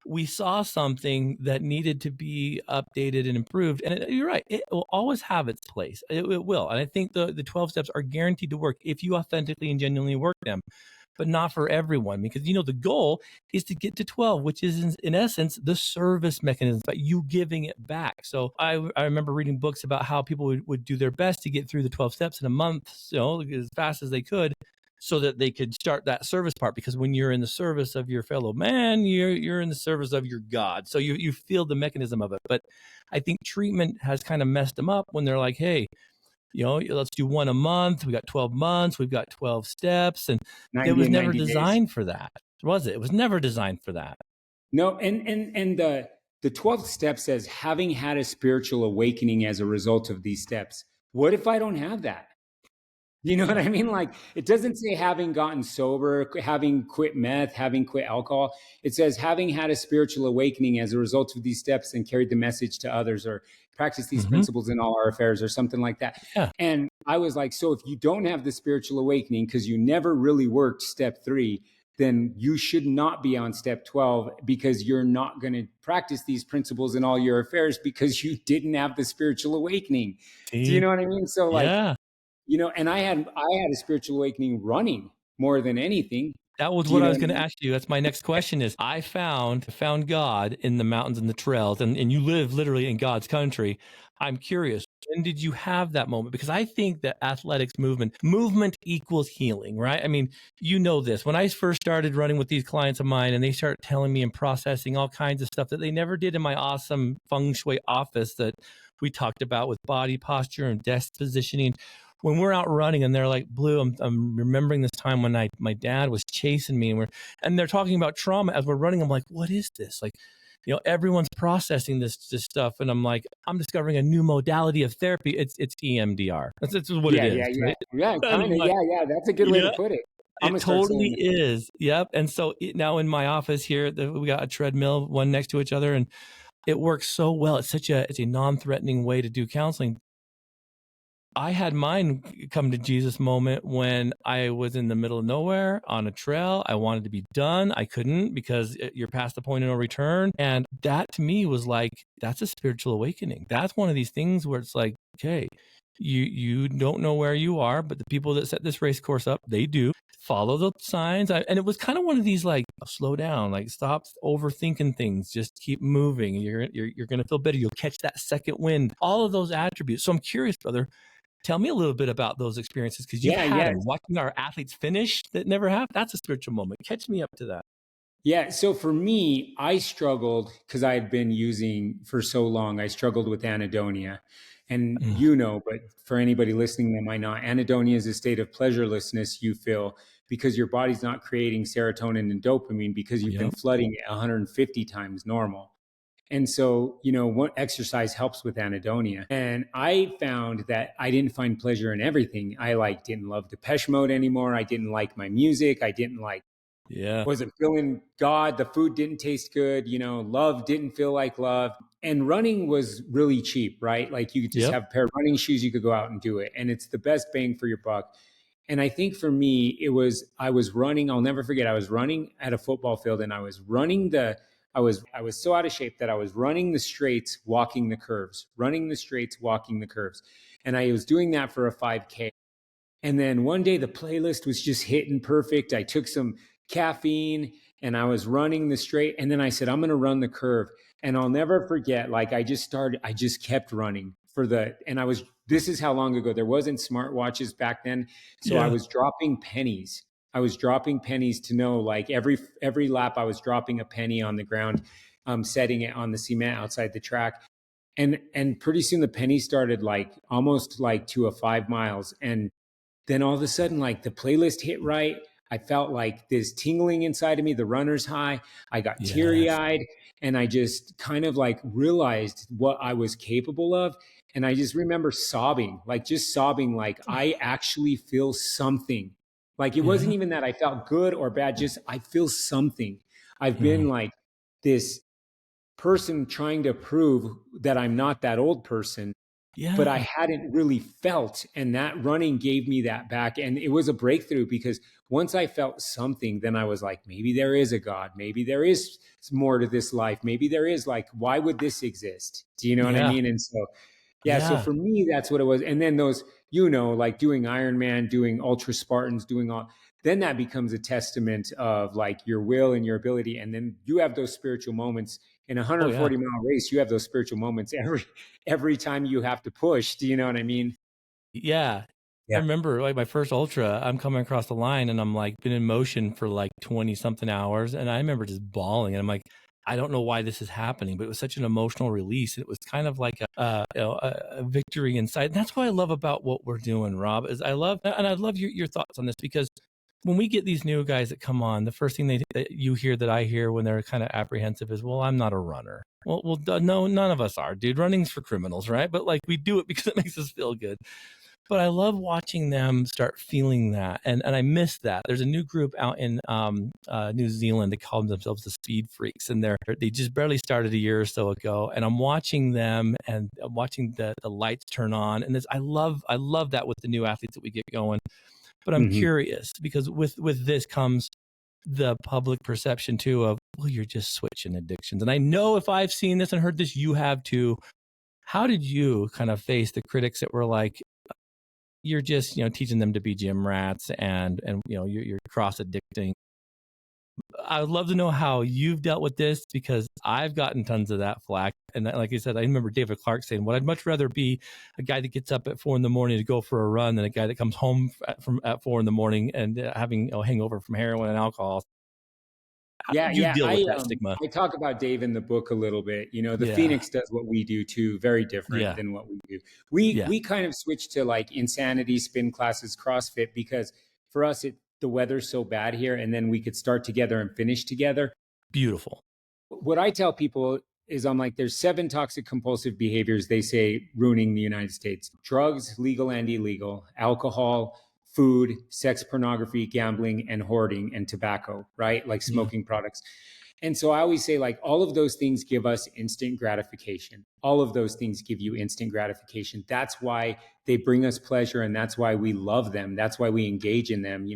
[SPEAKER 1] we saw something that needed to be updated and improved. And you're right. It will always have its place. It will. And I think the 12 steps are guaranteed to work if you authentically and genuinely work them, but not for everyone because, the goal is to get to 12, which is in essence, the service mechanism, but you giving it back. So I remember reading books about how people would do their best to get through the 12 steps in a month, as fast as they could, so that they could start that service part. Because when you're in the service of your fellow man, you're in the service of your God. So you feel the mechanism of it. But I think treatment has kind of messed them up when they're like, hey, let's do one a month. We got 12 months. We've got 12 steps. And it was never designed for that. Was it? It was never designed for that.
[SPEAKER 2] No. And the 12th step says, having had a spiritual awakening as a result of these steps. What if I don't have that? You know what I mean? Like, it doesn't say having gotten sober, having quit meth, having quit alcohol. It says having had a spiritual awakening as a result of these steps and carried the message to others or practice these principles in all our affairs or something like that. Yeah. And I was like, so if you don't have the spiritual awakening because you never really worked step 3, then you should not be on step 12 because you're not going to practice these principles in all your affairs because you didn't have the spiritual awakening. Do you know what I mean? So like, and I had a spiritual awakening running more than anything.
[SPEAKER 1] That was what I was going to ask you. That's my next question is I found God in the mountains and the trails and you live literally in God's country. I'm curious, when did you have that moment? Because I think that athletics movement equals healing, right? I mean, this. When I first started running with these clients of mine and they start telling me and processing all kinds of stuff that they never did in my awesome feng shui office that we talked about with body posture and desk positioning. When we're out running and they're like, Blue, I'm remembering this time when my dad was chasing me and they're talking about trauma as we're running. I'm like, what is this? Like, everyone's processing this stuff. And I'm like, I'm discovering a new modality of therapy. It's EMDR. That's what it is.
[SPEAKER 2] Right? Yeah, kind of. Yeah. That's a good way to put it.
[SPEAKER 1] It totally is. Yep. And so now in my office here, we got a treadmill, one next to each other, and it works so well. It's a non-threatening way to do counseling. I had mine come to Jesus moment when I was in the middle of nowhere on a trail. I wanted to be done. I couldn't because you're past the point of no return. And that to me was like, that's a spiritual awakening. That's one of these things where it's like, okay, you don't know where you are, but the people that set this race course up, they do. Follow the signs. And it was kind of one of these like, slow down, like stop overthinking things, just keep moving. You're going to feel better. You'll catch that second wind, all of those attributes. So I'm curious, brother, tell me a little bit about those experiences because you've had them. Watching our athletes finish that never have, that's a spiritual moment. Catch me up to that.
[SPEAKER 2] Yeah. So for me, I struggled because I had been using for so long. I struggled with anhedonia. And
[SPEAKER 1] Mm.
[SPEAKER 2] but for anybody listening that might not, anhedonia is a state of pleasurelessness you feel because your body's not creating serotonin and dopamine because you've been
[SPEAKER 1] Yep.
[SPEAKER 2] flooding it 150 times normal. And so, what exercise helps with anhedonia. And I found that I didn't find pleasure in everything. I didn't love Depeche Mode anymore. I didn't like my music. I didn't
[SPEAKER 1] Yeah.
[SPEAKER 2] wasn't feeling God. The food didn't taste good. Love didn't feel like love. And running was really cheap, right? Like you could just
[SPEAKER 1] Yep.
[SPEAKER 2] have a pair of running shoes, you could go out and do it. And it's the best bang for your buck. And I think for me, I was running, I'll never forget, I was running at a football field and I was running I was so out of shape that I was running the straights, walking the curves, running the straights, walking the curves. And I was doing that for a 5K. And then one day the playlist was just hitting perfect. I took some caffeine and I was running the straight. And then I said, I'm going to run the curve. And I'll never forget, I just kept running this is how long ago. There wasn't smartwatches back then. So I
[SPEAKER 1] Yeah.
[SPEAKER 2] was dropping pennies. I was dropping pennies to know, like every lap I was dropping a penny on the ground, setting it on the cement outside the track. And pretty soon the penny started almost to a 5 miles. And then all of a sudden, the playlist hit right. I felt like this tingling inside of me, the runner's high. I got teary
[SPEAKER 1] Yes.
[SPEAKER 2] eyed and I just kind of realized what I was capable of. And I just remember sobbing, just sobbing, I actually feel something. It wasn't
[SPEAKER 1] Yeah.
[SPEAKER 2] even that I felt good or bad, just I feel something. I've been
[SPEAKER 1] Mm.
[SPEAKER 2] this person trying to prove that I'm not that old person, but I
[SPEAKER 1] Yeah.
[SPEAKER 2] hadn't really felt. And that running gave me that back. And it was a breakthrough because once I felt something, then I was like, maybe there is a God. Maybe there is more to this life. Maybe there is why would this exist? Do you know what I
[SPEAKER 1] Yeah.
[SPEAKER 2] mean? And so, yeah, so
[SPEAKER 1] Yeah.
[SPEAKER 2] for me, that's what it was. And then those, doing Ironman, doing Ultra Spartans, doing all, then that becomes a testament of your will and your ability. And then you have those spiritual moments in a
[SPEAKER 1] Oh yeah.
[SPEAKER 2] 140-mile race. You have those spiritual moments every time you have to push. Do you know what I mean?
[SPEAKER 1] Yeah. I
[SPEAKER 2] Yeah.
[SPEAKER 1] remember my first ultra, I'm coming across the line and I'm been in motion for 20 something hours. And I remember just bawling and I'm like, I don't know why this is happening, but it was such an emotional release. It was kind of like a victory inside. And that's what I love about what we're doing, Rob, is I love your thoughts on this because when we get these new guys that come on, the first thing that you hear that I hear when they're kind of apprehensive is, well, I'm not a runner. Well, no, none of us are, dude. Running's for criminals, right? But we do it because it makes us feel good. But I love watching them start feeling that, and I miss that. There's a new group out in New Zealand that call themselves the Speed Freaks, and they just barely started a year or so ago. And I'm watching them, and I'm watching the lights turn on, and I love that with the new athletes that we get going. But I'm
[SPEAKER 2] Mm-hmm.
[SPEAKER 1] curious because with this comes the public perception too of, well, you're just switching addictions. And I know if I've seen this and heard this, you have too. How did you kind of face the critics that were like, you're just teaching them to be gym rats and you're cross addicting? I would love to know how you've dealt with this because I've gotten tons of that flack. And like I said, I remember David Clark saying, well, I'd much rather be a guy that gets up at 4 a.m. to go for a run than a guy that comes home at 4 a.m. and having hangover from heroin and alcohol. How
[SPEAKER 2] Yeah,
[SPEAKER 1] did you
[SPEAKER 2] yeah.
[SPEAKER 1] deal with that stigma?
[SPEAKER 2] I talk about Dave in the book a little bit. The
[SPEAKER 1] Yeah.
[SPEAKER 2] Phoenix does what we do too, very different
[SPEAKER 1] Yeah.
[SPEAKER 2] than what we do. We
[SPEAKER 1] Yeah.
[SPEAKER 2] we kind of switched to insanity spin classes, CrossFit, because for us the weather's so bad here, and then we could start together and finish together.
[SPEAKER 1] Beautiful.
[SPEAKER 2] What I tell people is I'm like, there's 7 toxic compulsive behaviors they say ruining the United States: drugs, legal and illegal; alcohol; food; sex, pornography; gambling; and hoarding; and tobacco, right? Like
[SPEAKER 1] Yeah.
[SPEAKER 2] smoking products. And so I always say, all of those things give us instant gratification. All of those things give you instant gratification. That's why they bring us pleasure, and that's why we love them. That's why we engage in them.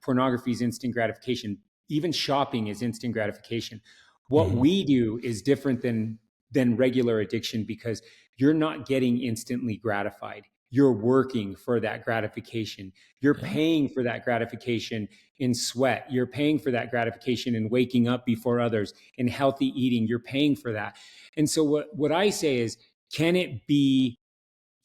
[SPEAKER 2] Pornography is instant gratification. Even shopping is instant gratification. What
[SPEAKER 1] Mm-hmm.
[SPEAKER 2] we do is different than regular addiction because you're not getting instantly gratified. You're working for that gratification. You're
[SPEAKER 1] Yeah.
[SPEAKER 2] paying for that gratification in sweat. You're paying for that gratification in waking up before others, in healthy eating. You're paying for that. And so what I say is, can it be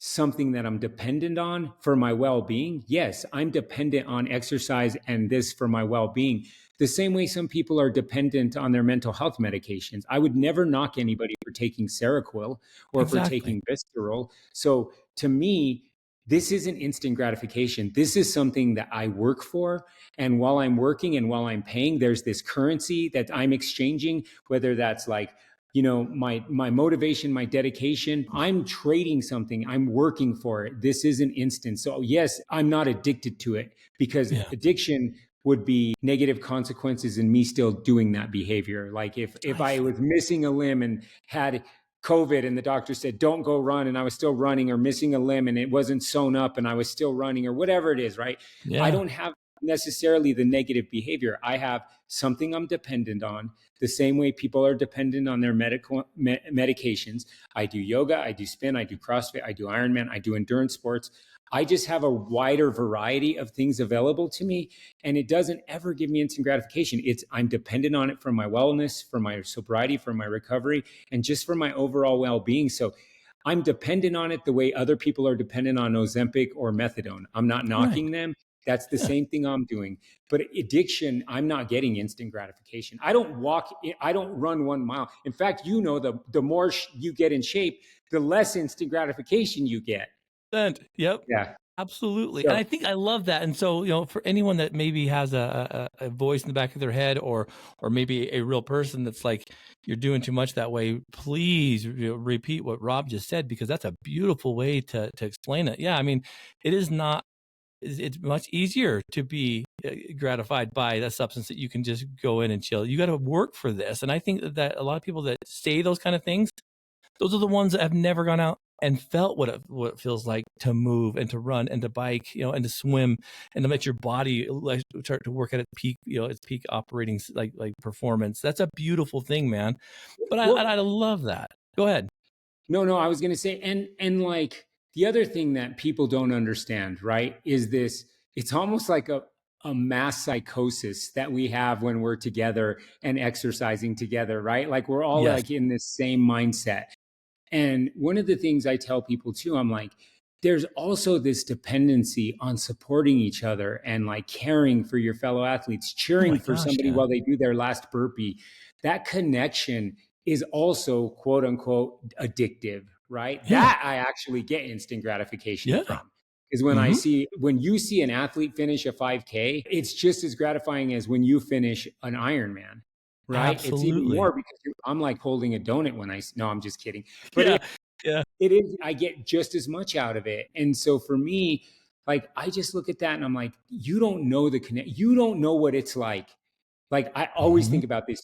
[SPEAKER 2] something that I'm dependent on for my well-being, yes, I'm dependent on exercise and this for my well-being. The same way some people are dependent on their mental health medications. I would never knock anybody for taking Seroquel or for
[SPEAKER 1] Exactly.
[SPEAKER 2] taking Visceral. So to me, this isn't instant gratification. This is something that I work for. And while I'm working and while I'm paying, there's this currency that I'm exchanging, whether that's like, my motivation, my dedication. I'm trading something. I'm working for it. This isn't instant. So yes, I'm not addicted to it, because
[SPEAKER 1] Yeah.
[SPEAKER 2] addiction would be negative consequences in me still doing that behavior. Like if
[SPEAKER 1] I
[SPEAKER 2] I
[SPEAKER 1] see.
[SPEAKER 2] was missing a limb and had COVID and the doctor said, don't go run, and I was still running, or missing a limb and it wasn't sewn up and I was still running, or whatever it is, right? I
[SPEAKER 1] Yeah.
[SPEAKER 2] don't have necessarily the negative behavior. I have something I'm dependent on, the same way people are dependent on their medications. I do yoga, I do spin, I do CrossFit, I do Ironman, I do endurance sports. I just have a wider variety of things available to me, and it doesn't ever give me instant gratification. I'm dependent on it for my wellness, for my sobriety, for my recovery, and just for my overall well-being. So I'm dependent on it the way other people are dependent on Ozempic or methadone. I'm not
[SPEAKER 1] Right.
[SPEAKER 2] knocking them. That's the
[SPEAKER 1] Yeah.
[SPEAKER 2] same thing I'm doing. But addiction, I'm not getting instant gratification. I don't run 1 mile. In fact, the more you get in shape, the less instant gratification you get.
[SPEAKER 1] Yep.
[SPEAKER 2] Yeah.
[SPEAKER 1] Absolutely. And
[SPEAKER 2] So
[SPEAKER 1] I think I love that. And so, for anyone that maybe has a voice in the back of their head, or maybe a real person that's like, you're doing too much that way, please repeat what Rob just said, because that's a beautiful way to explain it. Yeah. I mean, it is not, it's much easier to be gratified by a substance that you can just go in and chill. You got to work for this. And I think that a lot of people that say those kind of things, those are the ones that have never gone out and felt what it feels like to move and to run and to bike, and to swim, and to let your body like start to work at its peak, its peak operating like performance. That's a beautiful thing, man. But I
[SPEAKER 2] well,
[SPEAKER 1] love that. Go ahead.
[SPEAKER 2] no, I was going to say, and like the other thing that people don't understand, right, is this. It's almost like a mass psychosis that we have when we're together and exercising together, right? Like we're all
[SPEAKER 1] Yes.
[SPEAKER 2] like in this same mindset. And one of the things I tell people too, I'm like, there's also this dependency on supporting each other and like caring for your fellow athletes,
[SPEAKER 1] Oh
[SPEAKER 2] cheering
[SPEAKER 1] my
[SPEAKER 2] for
[SPEAKER 1] gosh.
[SPEAKER 2] somebody
[SPEAKER 1] Yeah.
[SPEAKER 2] while they do their last burpee. That connection is also quote unquote addictive, right?
[SPEAKER 1] Yeah.
[SPEAKER 2] That I actually get instant gratification
[SPEAKER 1] Yeah.
[SPEAKER 2] from. Is when
[SPEAKER 1] Mm-hmm.
[SPEAKER 2] when you see an athlete finish a 5K, it's just as gratifying as when you finish an Ironman, right? It's even
[SPEAKER 1] Absolutely.
[SPEAKER 2] more because I'm like holding a donut when no, I'm just kidding. But
[SPEAKER 1] Yeah. Yeah.
[SPEAKER 2] it is, I get just as much out of it. And so for me, like I just look at that and I'm like, you don't know you don't know what it's like. Like I always
[SPEAKER 1] Mm-hmm.
[SPEAKER 2] think about this.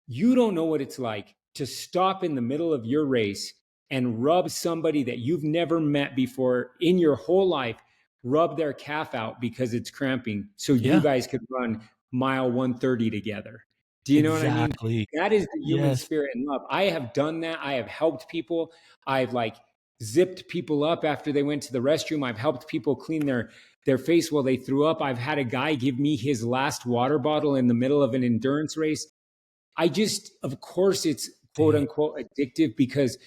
[SPEAKER 2] You don't know what it's like to stop in the middle of your race and rub somebody that you've never met before in your whole life, rub their calf out because it's cramping so you
[SPEAKER 1] Yeah.
[SPEAKER 2] guys could run mile 130 together. Do you know what I mean?
[SPEAKER 1] Exactly.
[SPEAKER 2] That is the human
[SPEAKER 1] Yes.
[SPEAKER 2] spirit and love. I have done that. I have helped people. I've like zipped people up after they went to the restroom. I've helped people clean their face while they threw up. I've had a guy give me his last water bottle in the middle of an endurance race. Of course, it's quote
[SPEAKER 1] Dang.
[SPEAKER 2] unquote addictive because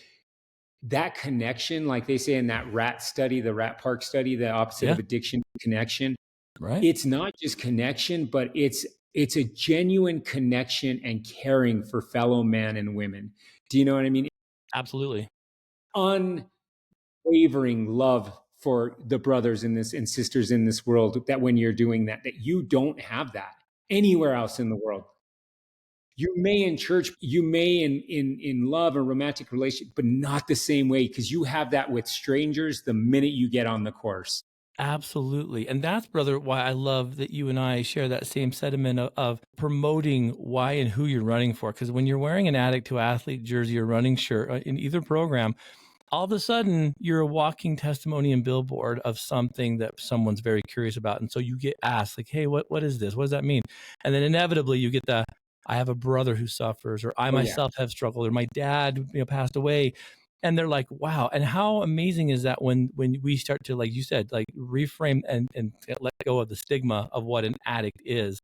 [SPEAKER 2] that connection, like they say in that the rat park study, the opposite
[SPEAKER 1] Yeah.
[SPEAKER 2] of addiction, connection.
[SPEAKER 1] Right.
[SPEAKER 2] It's not just connection, but it's a genuine connection and caring for fellow men and women. Do you know what I mean?
[SPEAKER 1] Absolutely.
[SPEAKER 2] Unwavering love for the brothers in this and sisters in this world, that when you're doing that you don't have that anywhere else in the world. You may in church, you may in love or romantic relationship, but not the same way, because you have that with strangers the minute you get on the course.
[SPEAKER 1] Absolutely. And that's, brother, why I love that you and I share that same sentiment of promoting why and who you're running for. Because when you're wearing an Addict to Athlete jersey or running shirt in either program, all of a sudden you're a walking testimony and billboard of something that someone's very curious about. And so you get asked, like, hey, what is this? What does that mean? And then inevitably you get I have a brother who suffers, or I
[SPEAKER 2] Oh yeah.
[SPEAKER 1] myself have struggled, or my dad passed away. And they're like, wow. And how amazing is that when we start to, like you said, like reframe and let go of the stigma of what an addict is.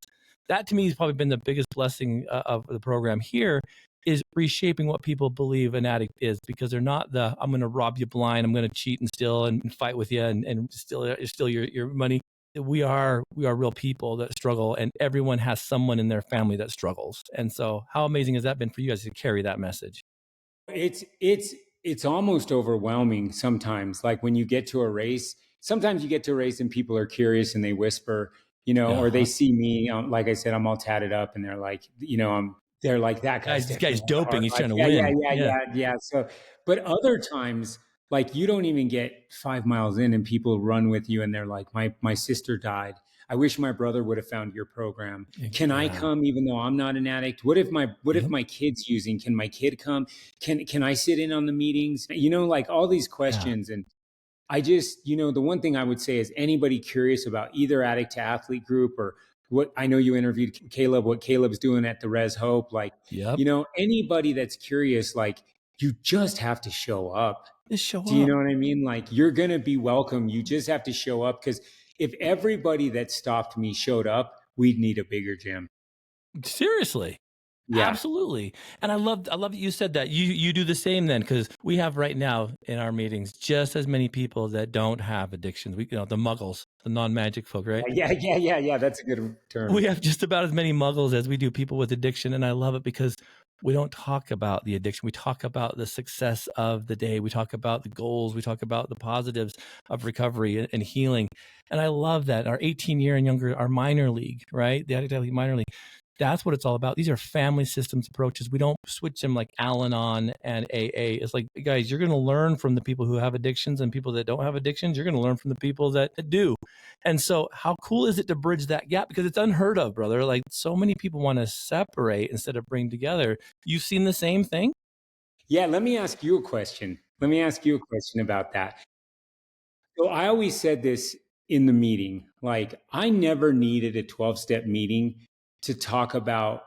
[SPEAKER 1] That to me has probably been the biggest blessing of the program here, is reshaping what people believe an addict is, because they're not the, I'm going to rob you blind, I'm going to cheat and steal and fight with you and steal your money. We are real people that struggle, and everyone has someone in their family that struggles. And so how amazing has that been for you guys to carry that message?
[SPEAKER 2] It's almost overwhelming sometimes. Like when you get to a race, sometimes you get to a race and people are curious and they whisper, or they
[SPEAKER 1] Uh-huh.
[SPEAKER 2] see me. Like I said, I'm all tatted up, and they're like, they're like, that guy's
[SPEAKER 1] This
[SPEAKER 2] definitely
[SPEAKER 1] guy's
[SPEAKER 2] had a
[SPEAKER 1] doping.
[SPEAKER 2] hard
[SPEAKER 1] He's
[SPEAKER 2] life.
[SPEAKER 1] trying to
[SPEAKER 2] Yeah, yeah,
[SPEAKER 1] win.
[SPEAKER 2] yeah,
[SPEAKER 1] Yeah.
[SPEAKER 2] yeah, yeah. So, but other times, like you don't even get 5 miles in, and people run with you, and they're like, my sister died. I wish my brother would have found your program. Can I
[SPEAKER 1] Yeah.
[SPEAKER 2] come even though I'm not an addict? What if
[SPEAKER 1] Yep.
[SPEAKER 2] my kid's using? Can my kid come? Can I sit in on the meetings? Like all these
[SPEAKER 1] Yeah.
[SPEAKER 2] questions. And I just, the one thing I would say is anybody curious about either Addict to Athlete group, or what I know you interviewed Caleb, what Caleb's doing at the Res Hope, like,
[SPEAKER 1] Yep.
[SPEAKER 2] anybody that's curious, like, you just have to show up.
[SPEAKER 1] Just show
[SPEAKER 2] Do you
[SPEAKER 1] up.
[SPEAKER 2] know what I mean? Like, you're going to be welcome. You just have to show up, because if everybody that stopped me showed up, we'd need a bigger gym.
[SPEAKER 1] Seriously.
[SPEAKER 2] Yeah.
[SPEAKER 1] Absolutely. And I love that you said that. You do the same then, because we have right now in our meetings just as many people that don't have addictions. We, the muggles, the non-magic folk, right?
[SPEAKER 2] Yeah, yeah, yeah, yeah. That's a good term.
[SPEAKER 1] We have just about as many muggles as we do people with addiction. And I love it because we don't talk about the addiction. We talk about the success of the day. We talk about the goals. We talk about the positives of recovery and healing. And I love that. Our 18-year and younger, our minor league, right? The Addict Athlete minor league. That's what it's all about. These are family systems approaches. We don't switch them like Al-Anon and AA. It's like, guys, you're going to learn from the people who have addictions, and people that don't have addictions, you're going to learn from the people that do. And so how cool is it to bridge that gap? Because it's unheard of, brother. Like, so many people want to separate instead of bring together. You've seen the same thing?
[SPEAKER 2] Yeah, let me ask you a question. Let me ask you a question about that. So I always said this in the meeting, like I never needed a 12-step meeting to talk about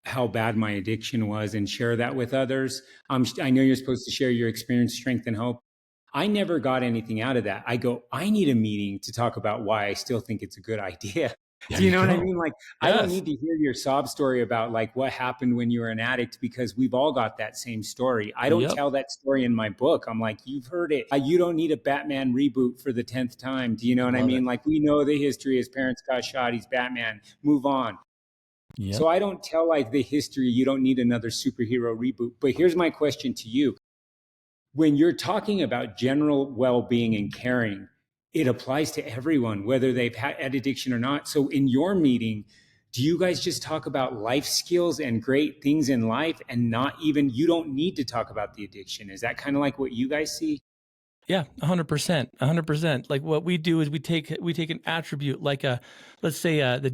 [SPEAKER 2] how bad my addiction was and share that with others. I know you're supposed to share your experience, strength, and hope. I never got anything out of that. I go, I need a meeting to talk about why I still think it's a good idea.
[SPEAKER 1] There
[SPEAKER 2] Do you
[SPEAKER 1] you
[SPEAKER 2] know what I
[SPEAKER 1] go.
[SPEAKER 2] mean? Like, I don't
[SPEAKER 1] Yes.
[SPEAKER 2] need to hear your sob story about like what happened when you were an addict, because we've all got that same story. I don't
[SPEAKER 1] Yep.
[SPEAKER 2] tell that story in my book. I'm like, you've heard it. You don't need a Batman reboot for the 10th time. Do you know what I
[SPEAKER 1] Love it.
[SPEAKER 2] mean? Like, we know the history. His parents got shot. He's Batman. Move on.
[SPEAKER 1] Yep.
[SPEAKER 2] So I don't tell like the history. You don't need another superhero reboot. But here's my question to you. When you're talking about general well-being and caring, it applies to everyone, whether they've had addiction or not. So in your meeting, do you guys just talk about life skills and great things in life, and not even, you don't need to talk about the addiction? Is that kind of like what you guys see?
[SPEAKER 1] Yeah, 100%, 100%. Like, what we do is we take an attribute, like let's say the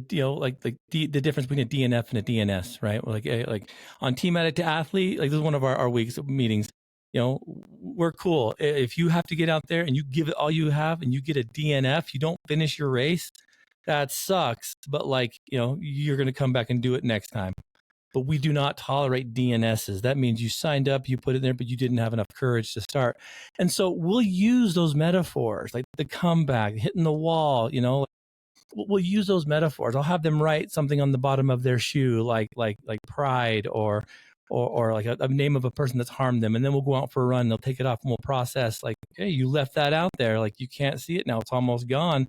[SPEAKER 1] difference between a DNF and a DNS, right? Like on Team Addict to Athlete, like this is one of our week's meetings. We're cool. If you have to get out there and you give it all you have and you get a DNF, you don't finish your race, that sucks. But you're going to come back and do it next time. But we do not tolerate DNSs. That means you signed up, you put it there, but you didn't have enough courage to start. And so we'll use those metaphors, like the comeback, hitting the wall, we'll use those metaphors. I'll have them write something on the bottom of their shoe, like pride, or like a name of a person that's harmed them. And then we'll go out for a run. They'll take it off and we'll process like, hey, you left that out there. Like, you can't see it now. It's almost gone.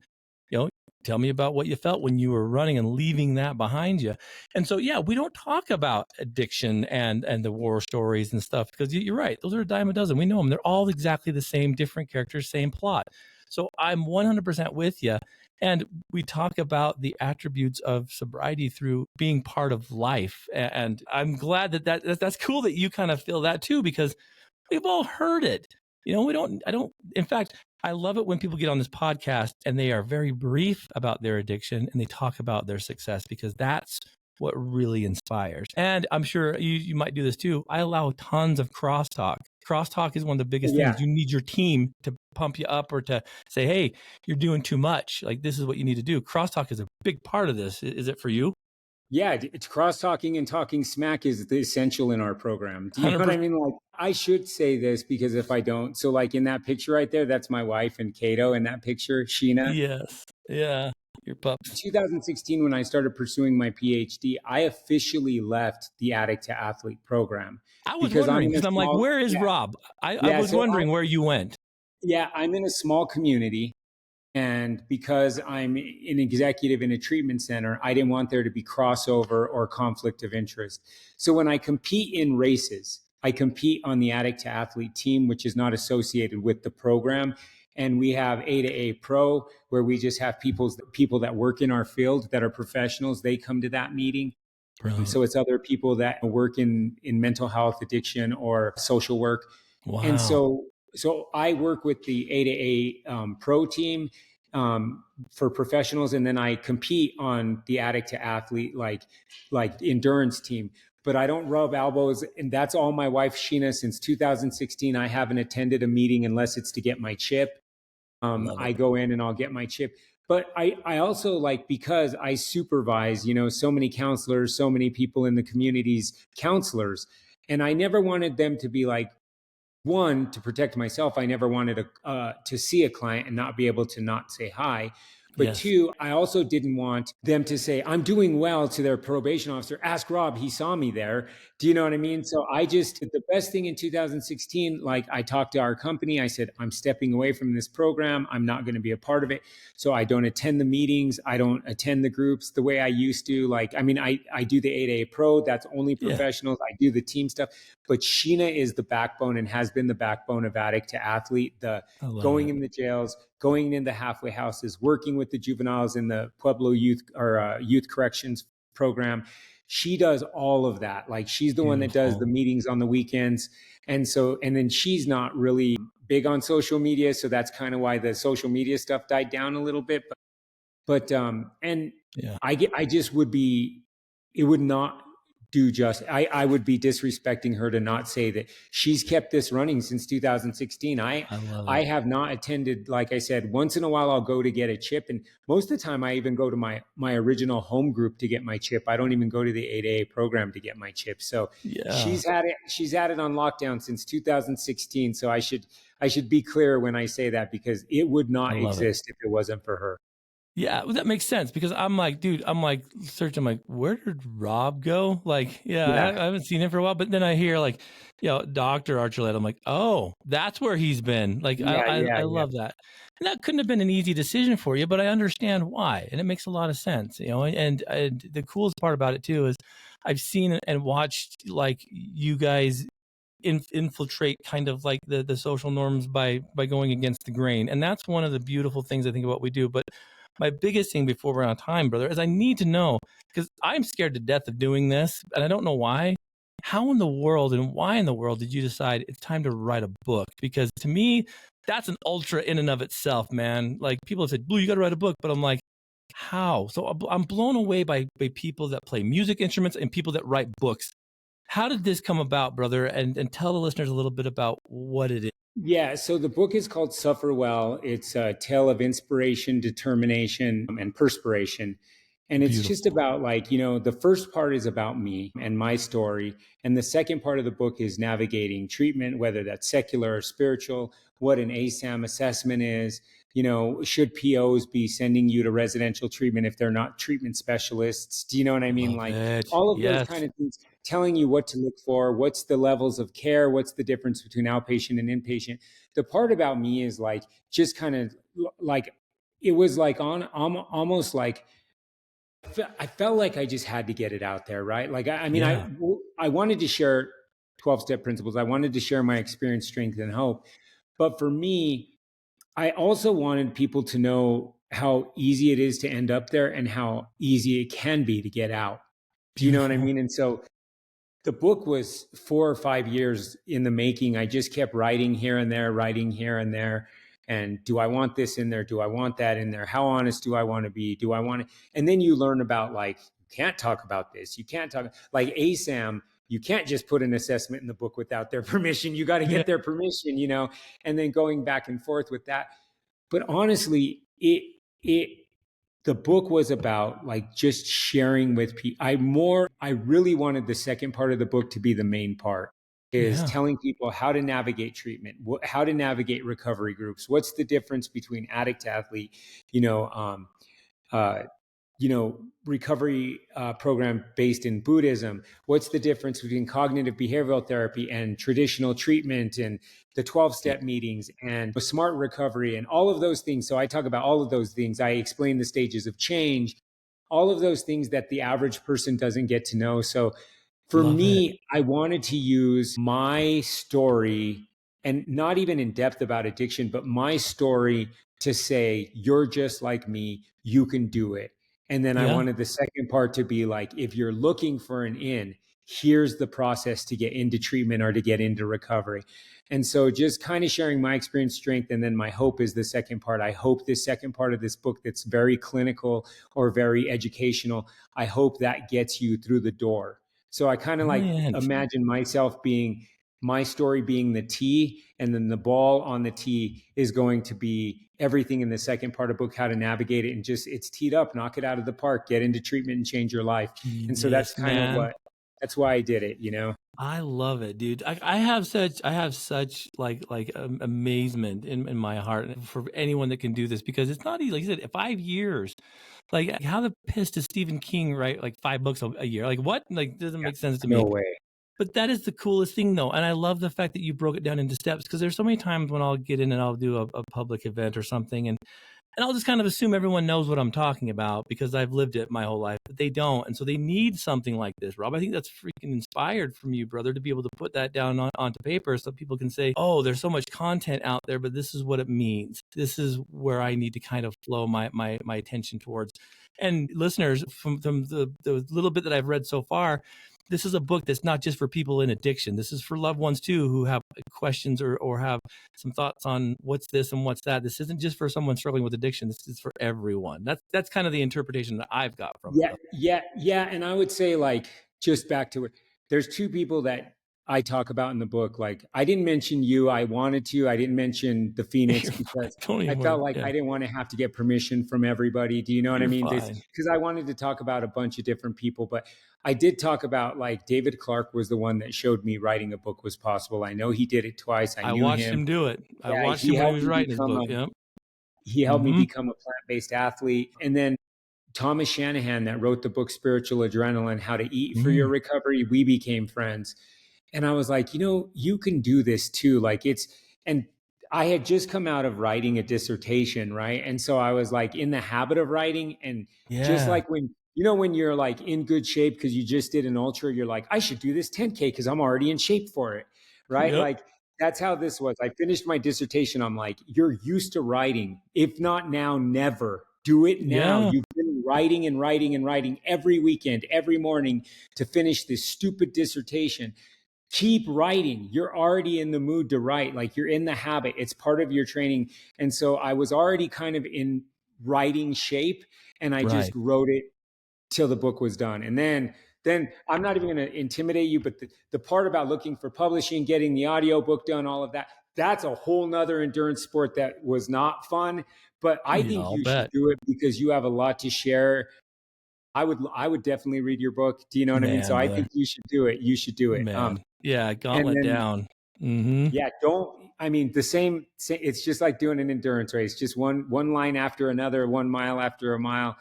[SPEAKER 1] Tell me about what you felt when you were running and leaving that behind you. And so, yeah, we don't talk about addiction and the war stories and stuff, because you're right. Those are a dime a dozen. We know them. They're all exactly the same, different characters, same plot. So I'm 100% with you. And we talk about the attributes of sobriety through being part of life. And I'm glad that's cool that you kind of feel that too, because we've all heard it. In fact, I love it when people get on this podcast and they are very brief about their addiction and they talk about their success, because that's what really inspires. And I'm sure you might do this too. I allow tons of crosstalk. Crosstalk is one of the biggest
[SPEAKER 2] Yeah.
[SPEAKER 1] things. You need your team to pump you up or to say, hey, you're doing too much. Like, this is what you need to do. Crosstalk is a big part of this. Is it for you?
[SPEAKER 2] Yeah, it's cross-talking and talking smack is essential in our program. Do you know what I
[SPEAKER 1] 100%.
[SPEAKER 2] mean? Like, I should say this, because if I don't, so like in that picture right there, that's my wife and Kato in that picture, Sheena.
[SPEAKER 1] Yes. Yeah. your pups.
[SPEAKER 2] 2016, when I started pursuing my PhD, I officially left the Addict to Athlete program
[SPEAKER 1] I was
[SPEAKER 2] because I'm
[SPEAKER 1] wondering
[SPEAKER 2] in a
[SPEAKER 1] because I'm like,
[SPEAKER 2] small,
[SPEAKER 1] where is
[SPEAKER 2] yeah,
[SPEAKER 1] Rob? I
[SPEAKER 2] yeah.
[SPEAKER 1] was
[SPEAKER 2] So
[SPEAKER 1] wondering where you went.
[SPEAKER 2] I'm in a small community. And because I'm an executive in a treatment center, I didn't want there to be crossover or conflict of interest. So when I compete in races, I compete on the Addict to Athlete team, which is not associated with the program. And we have A to A Pro, where we just have people that work in our field that are professionals. They come to that meeting.
[SPEAKER 1] Brilliant.
[SPEAKER 2] So it's other people that work in mental health, addiction, or social work. And
[SPEAKER 1] Wow.
[SPEAKER 2] so I work with the A to A Pro team for professionals, and then I compete on the Addict to Athlete like endurance team. But I don't rub elbows, and that's all my wife Sheena. Since 2016, I haven't attended a meeting unless it's to get my chip.
[SPEAKER 1] Love
[SPEAKER 2] I
[SPEAKER 1] it.
[SPEAKER 2] go in and I'll get my chip. But I also like, because I supervise, so many counselors, so many people in the communities, counselors, and I never wanted them to be like, one, to protect myself, I never wanted to see a client and not be able to not say hi. But
[SPEAKER 1] Yes.
[SPEAKER 2] two, I also didn't want them to say, I'm doing well, to their probation officer. Ask Rob, he saw me there. Do you know what I mean? So the best thing in 2016, like, I talked to our company. I said, I'm stepping away from this program. I'm not going to be a part of it. So I don't attend the meetings. I don't attend the groups the way I used to. Like, I mean, I do the 8A Pro. That's only
[SPEAKER 1] Yeah.
[SPEAKER 2] professionals. I do the team stuff. But Sheena is the backbone and has been the backbone of Addict to Athlete, the
[SPEAKER 1] I love
[SPEAKER 2] going
[SPEAKER 1] it.
[SPEAKER 2] in the jails, going in the halfway houses, working with the juveniles in the Pueblo youth or youth corrections program. She does all of that. Like, she's the one that does the
[SPEAKER 1] Beautiful.
[SPEAKER 2] meetings on the weekends. And then she's not really big on social media. So that's kind of why the social media stuff died down a little bit. And
[SPEAKER 1] Yeah.
[SPEAKER 2] I just would be, it would not do just, I would be disrespecting her to not say that she's kept this running since 2016.
[SPEAKER 1] I love
[SPEAKER 2] I
[SPEAKER 1] it.
[SPEAKER 2] have not attended, like I said, once in a while I'll go to get a chip. And most of the time I even go to my original home group to get my chip. I don't even go to the 8A program to get my chip. So
[SPEAKER 1] Yeah.
[SPEAKER 2] she's had it on lockdown since 2016. So I should be clear when I say that, because it would
[SPEAKER 1] I
[SPEAKER 2] not
[SPEAKER 1] love it.
[SPEAKER 2] exist if it wasn't for her.
[SPEAKER 1] Yeah, well, that makes sense because I'm like, dude, I'm like searching, I'm like, where did Rob go? Like, yeah,
[SPEAKER 2] Yeah.
[SPEAKER 1] I haven't seen him for a while, but then I hear like, Dr. Archuleta. I'm like, oh, that's where he's been. Like,
[SPEAKER 2] Yeah,
[SPEAKER 1] I
[SPEAKER 2] yeah.
[SPEAKER 1] love that. And that couldn't have been an easy decision for you, but I understand why. And it makes a lot of sense, and the coolest part about it too is I've seen and watched like you guys infiltrate kind of like the social norms by going against the grain. And that's one of the beautiful things I think about what we do. But my biggest thing before we're on time, brother, is I need to know, because I'm scared to death of doing this and I don't know why. How in the world and why in the world did you decide it's time to write a book? Because to me, that's an ultra in and of itself, man. Like, people have said, Blue, you got to write a book. But I'm like, how? So I'm blown away by people that play music instruments and people that write books. How did this come about, brother? And tell the listeners a little bit about what it is.
[SPEAKER 2] Yeah, so the book is called Suffer Well. It's a tale of inspiration, determination, and perspiration. And it's just
[SPEAKER 1] Beautiful.
[SPEAKER 2] about, like, the first part is about me and my story. And the second part of the book is navigating treatment, whether that's secular or spiritual, what an ASAM assessment is. Should POs be sending you to residential treatment if they're not treatment specialists? Do you know what I mean?
[SPEAKER 1] Love
[SPEAKER 2] Like,
[SPEAKER 1] it.
[SPEAKER 2] all of those
[SPEAKER 1] Yes.
[SPEAKER 2] kind of things, telling you what to look for, what's the levels of care, what's the difference between outpatient and inpatient. The part about me is, like, just kind of like, it was like almost like, I felt like I just had to get it out there, right? Like, I mean,
[SPEAKER 1] Yeah.
[SPEAKER 2] I wanted to share 12-step principles. I wanted to share my experience, strength, and hope. But for me, I also wanted people to know how easy it is to end up there and how easy it can be to get out. Do you know what I
[SPEAKER 1] Beautiful.
[SPEAKER 2] mean? And so the book was 4 or 5 years in the making. I just kept writing here and there, writing here and there. And do I want this in there? Do I want that in there? How honest do I want to be? Do I want to? And then you learn about, like, you can't talk about this. You can't talk, like, ASAM. You can't just put an assessment in the book without their permission. You got to
[SPEAKER 1] Yeah.
[SPEAKER 2] get their permission, and then going back and forth with that. But honestly, it the book was about, like, just sharing with people. I really wanted the second part of the book to be the main part, is
[SPEAKER 1] Yeah.
[SPEAKER 2] telling people how to navigate treatment, how to navigate recovery groups, what's the difference between addict to athlete, you know, um, recovery program based in Buddhism? What's the difference between cognitive behavioral therapy and traditional treatment, and the 12-step meetings and smart recovery and all of those things? So I talk about all of those things. I explain the stages of change, all of those things that the average person doesn't get to know. So for
[SPEAKER 1] Love it.
[SPEAKER 2] me, I wanted to use my story, and not even in depth about addiction, but my story to say, you're just like me, you can do it. And then I
[SPEAKER 1] Yeah.
[SPEAKER 2] wanted the second part to be like, if you're looking for an in, here's the process to get into treatment or to get into recovery. And so just kind of sharing my experience, strength, and then my hope is the second part. I hope this second part of this book that's very clinical or very educational, I hope that gets you through the door. So I kind of like
[SPEAKER 1] Brilliant.
[SPEAKER 2] imagine myself being, my story being the tee, and then the ball on the tee is going to be everything in the second part of the book, how to navigate it, and just, it's teed up, knock it out of the park, get into treatment and change your life. And so that's
[SPEAKER 1] Genius,
[SPEAKER 2] kind of
[SPEAKER 1] man.
[SPEAKER 2] that's why I did it,
[SPEAKER 1] I love it, dude. I have such amazement in my heart for anyone that can do this, because it's not easy. Like you said, 5 years. Like, how the piss does Stephen King write like 5 books a year? Like, what? Like, doesn't make sense to
[SPEAKER 2] No
[SPEAKER 1] me.
[SPEAKER 2] way.
[SPEAKER 1] But that is the coolest thing, though. And I love the fact that you broke it down into steps, because there's so many times when I'll get in and I'll do a public event or something, and I'll just kind of assume everyone knows what I'm talking about because I've lived it my whole life, but they don't. And so they need something like this, Rob. I think that's freaking inspired from you, brother, to be able to put that down onto paper so people can say, oh, there's so much content out there, but this is what it means. This is where I need to kind of flow my attention towards. And listeners, from the little bit that I've read so far, this is a book that's not just for people in addiction. This is for loved ones too, who have questions or have some thoughts on what's this and what's that. This isn't just for someone struggling with addiction. This is for everyone. That's kind of the interpretation that I've got from it,
[SPEAKER 2] Yeah,
[SPEAKER 1] though.
[SPEAKER 2] yeah. And I would say, like, just back to it, there's two people that I talk about in the book. Like, I didn't mention you. I wanted to. I didn't mention the Phoenix because
[SPEAKER 1] Don't
[SPEAKER 2] I
[SPEAKER 1] even
[SPEAKER 2] felt
[SPEAKER 1] worry.
[SPEAKER 2] like
[SPEAKER 1] Yeah,
[SPEAKER 2] I didn't want to have to get permission from everybody. Do you know what I
[SPEAKER 1] you're
[SPEAKER 2] mean? This,
[SPEAKER 1] fine.
[SPEAKER 2] because I wanted to talk about a bunch of different people, but I did talk about, like, David Clark was the one that showed me writing a book was possible. I know he did it twice. I
[SPEAKER 1] I
[SPEAKER 2] knew
[SPEAKER 1] watched
[SPEAKER 2] him.
[SPEAKER 1] him do it. I
[SPEAKER 2] Yeah,
[SPEAKER 1] watched him when he was writing his book. Yep.
[SPEAKER 2] he helped me
[SPEAKER 1] Mm-hmm.
[SPEAKER 2] become a plant-based athlete. And then Thomas Shanahan, that wrote the book Spiritual Adrenaline, How to Eat for Your
[SPEAKER 1] Mm.
[SPEAKER 2] Recovery, we became friends. And I was like, you can do this too. Like, and I had just come out of writing a dissertation, right? And so I was like in the habit of writing. And just
[SPEAKER 1] Yeah.
[SPEAKER 2] like when you're like in good shape because you just did an ultra, you're like, I should do this 10K because I'm already in shape for it, right?
[SPEAKER 1] Yep.
[SPEAKER 2] Like, that's how this was. I finished my dissertation. I'm like, you're used to writing. If not now, never. Do it now.
[SPEAKER 1] Yeah.
[SPEAKER 2] You've been writing and writing and writing every weekend, every morning to finish this stupid dissertation. Keep writing. You're already in the mood to write. Like, you're in the habit. It's part of your training. And so I was already kind of in writing shape, and I just
[SPEAKER 1] Right.
[SPEAKER 2] wrote it till the book was done. And then I'm not even going to intimidate you, but the part about looking for publishing, getting the audio book done, all of that, that's a whole nother endurance sport that was not fun. But I
[SPEAKER 1] Yeah,
[SPEAKER 2] think
[SPEAKER 1] I'll
[SPEAKER 2] you should
[SPEAKER 1] bet.
[SPEAKER 2] do it because you have a lot to share. I would definitely read your book. Do you know what I mean? So
[SPEAKER 1] Man,
[SPEAKER 2] I
[SPEAKER 1] brother.
[SPEAKER 2] think you should do it. You should do it.
[SPEAKER 1] Man. Yeah,
[SPEAKER 2] And
[SPEAKER 1] gauntlet
[SPEAKER 2] then,
[SPEAKER 1] down. Mm-hmm.
[SPEAKER 2] yeah, don't. I mean, the same. It's just like doing an endurance race. Just one line after another, 1 mile after a mile.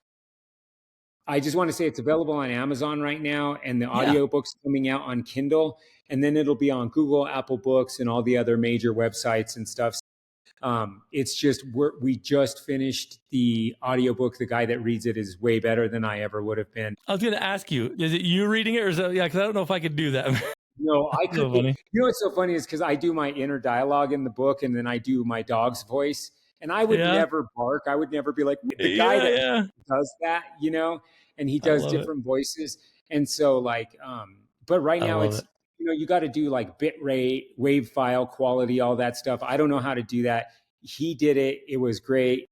[SPEAKER 2] I just want to say it's available on Amazon right now, and the
[SPEAKER 1] Yeah.
[SPEAKER 2] audiobook's coming out on Kindle, and then it'll be on Google, Apple Books, and all the other major websites and stuff. It's just we just finished the audiobook. The guy that reads it is way better than I ever would have been.
[SPEAKER 1] I was going to ask you, is it you reading it, or is it, yeah, because I don't know if I could do that.
[SPEAKER 2] No, I
[SPEAKER 1] So
[SPEAKER 2] could be.
[SPEAKER 1] funny.
[SPEAKER 2] What's so funny is because I do my inner dialogue in the book, and then I do my dog's voice, and I would
[SPEAKER 1] Yeah.
[SPEAKER 2] never bark. I would never be like the guy
[SPEAKER 1] Yeah.
[SPEAKER 2] that
[SPEAKER 1] Yeah.
[SPEAKER 2] does that, and he
[SPEAKER 1] I
[SPEAKER 2] does
[SPEAKER 1] love it.
[SPEAKER 2] different voices. And so, like, but right
[SPEAKER 1] I
[SPEAKER 2] now
[SPEAKER 1] love
[SPEAKER 2] it's,
[SPEAKER 1] it.
[SPEAKER 2] you got to do like bit rate, wave file quality, all that stuff. I don't know how to do that. He did it. It was great.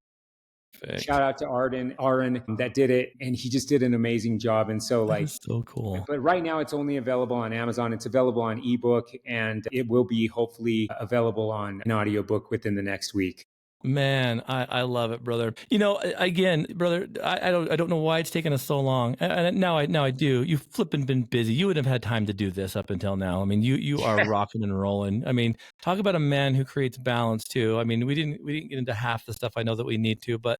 [SPEAKER 1] Perfect.
[SPEAKER 2] Shout out to Aaron that did it, and he just did an amazing job. And so,
[SPEAKER 1] That
[SPEAKER 2] like,
[SPEAKER 1] is so cool.
[SPEAKER 2] but right now it's only available on Amazon. It's available on ebook, and it will be hopefully available on an audiobook within the next week.
[SPEAKER 1] Man, I love it, brother. Again, brother, I don't know why it's taken us so long. And now I do. You've flipping been busy. You wouldn't have had time to do this up until now. I mean, you are rocking and rolling. I mean, talk about a man who creates balance too. I mean, we didn't get into half the stuff I know that we need to, but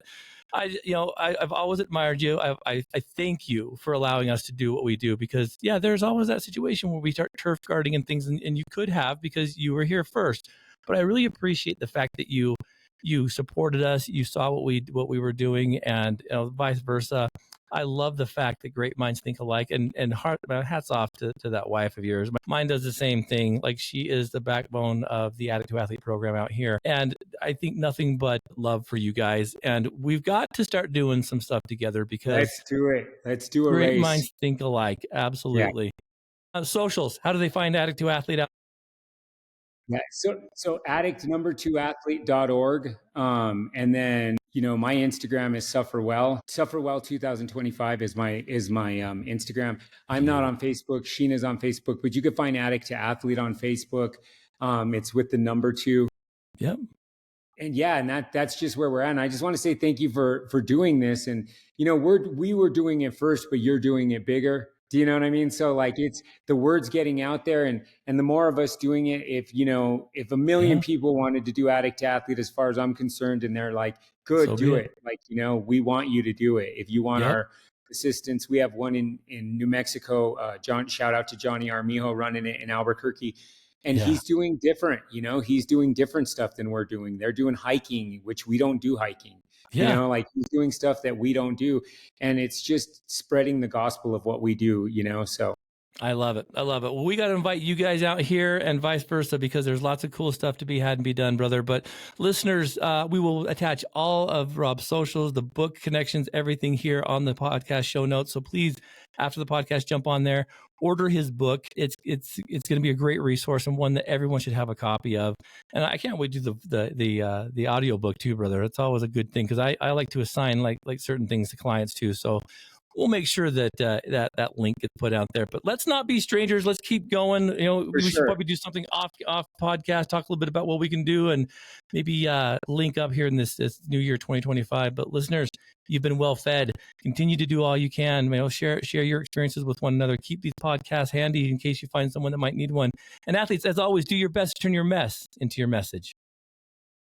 [SPEAKER 1] I've always admired you. I thank you for allowing us to do what we do, because yeah, there's always that situation where we start turf guarding and things, and you could have, because you were here first. But I really appreciate the fact that you supported us, you saw what we were doing, and vice versa. I love the fact that great minds think alike, and hats off to that wife of yours. Mine does the same thing. Like, she is the backbone of the Addict to Athlete program out here, and I think nothing but love for you guys. And we've got to start doing some stuff together, because
[SPEAKER 2] Let's do it. Let's do a
[SPEAKER 1] great
[SPEAKER 2] race.
[SPEAKER 1] minds think alike. Absolutely. Yeah. Socials. How do they find Addict to Athlete out?
[SPEAKER 2] Yeah. So addict2athlete.org. And then, my Instagram is sufferwell. Sufferwell 2025 is my Instagram. I'm not on Facebook. Sheena's on Facebook, but you can find Addict to Athlete on Facebook. It's with the number 2.
[SPEAKER 1] Yep.
[SPEAKER 2] And yeah, and that's just where we're at. And I just want to say thank you for doing this. And we were doing it first, but you're doing it bigger. Do you know what I mean? So like, it's the word's getting out there, and the more of us doing it, if a million people wanted to do Addict to Athlete, as far as I'm concerned, and they're like, good, so do it. Like, we want you to do it. If you want our assistance, we have one in New Mexico. Shout out to Johnny Armijo running it in Albuquerque. And he's doing different, he's doing different stuff than we're doing. They're doing hiking, which we don't do hiking. Like, he's doing stuff that we don't do. And it's just spreading the gospel of what we do, so.
[SPEAKER 1] I love it. I love it. Well, we got to invite you guys out here, and vice versa, because there's lots of cool stuff to be had and be done, brother. But listeners, we will attach all of Rob's socials, the book connections, everything here on the podcast show notes. So please, after the podcast, jump on there, order his book. It's going to be a great resource, and one that everyone should have a copy of. And I can't wait to do the audio book too, brother. It's always a good thing, because I like to assign like certain things to clients too. So we'll make sure that that link gets put out there. But let's not be strangers. Let's keep going. We should probably do something off podcast, talk a little bit about what we can do, and maybe link up here in this new year 2025. But listeners, you've been well fed. Continue to do all you can. Share your experiences with one another. Keep these podcasts handy in case you find someone that might need one. And athletes, as always, do your best to turn your mess into your message.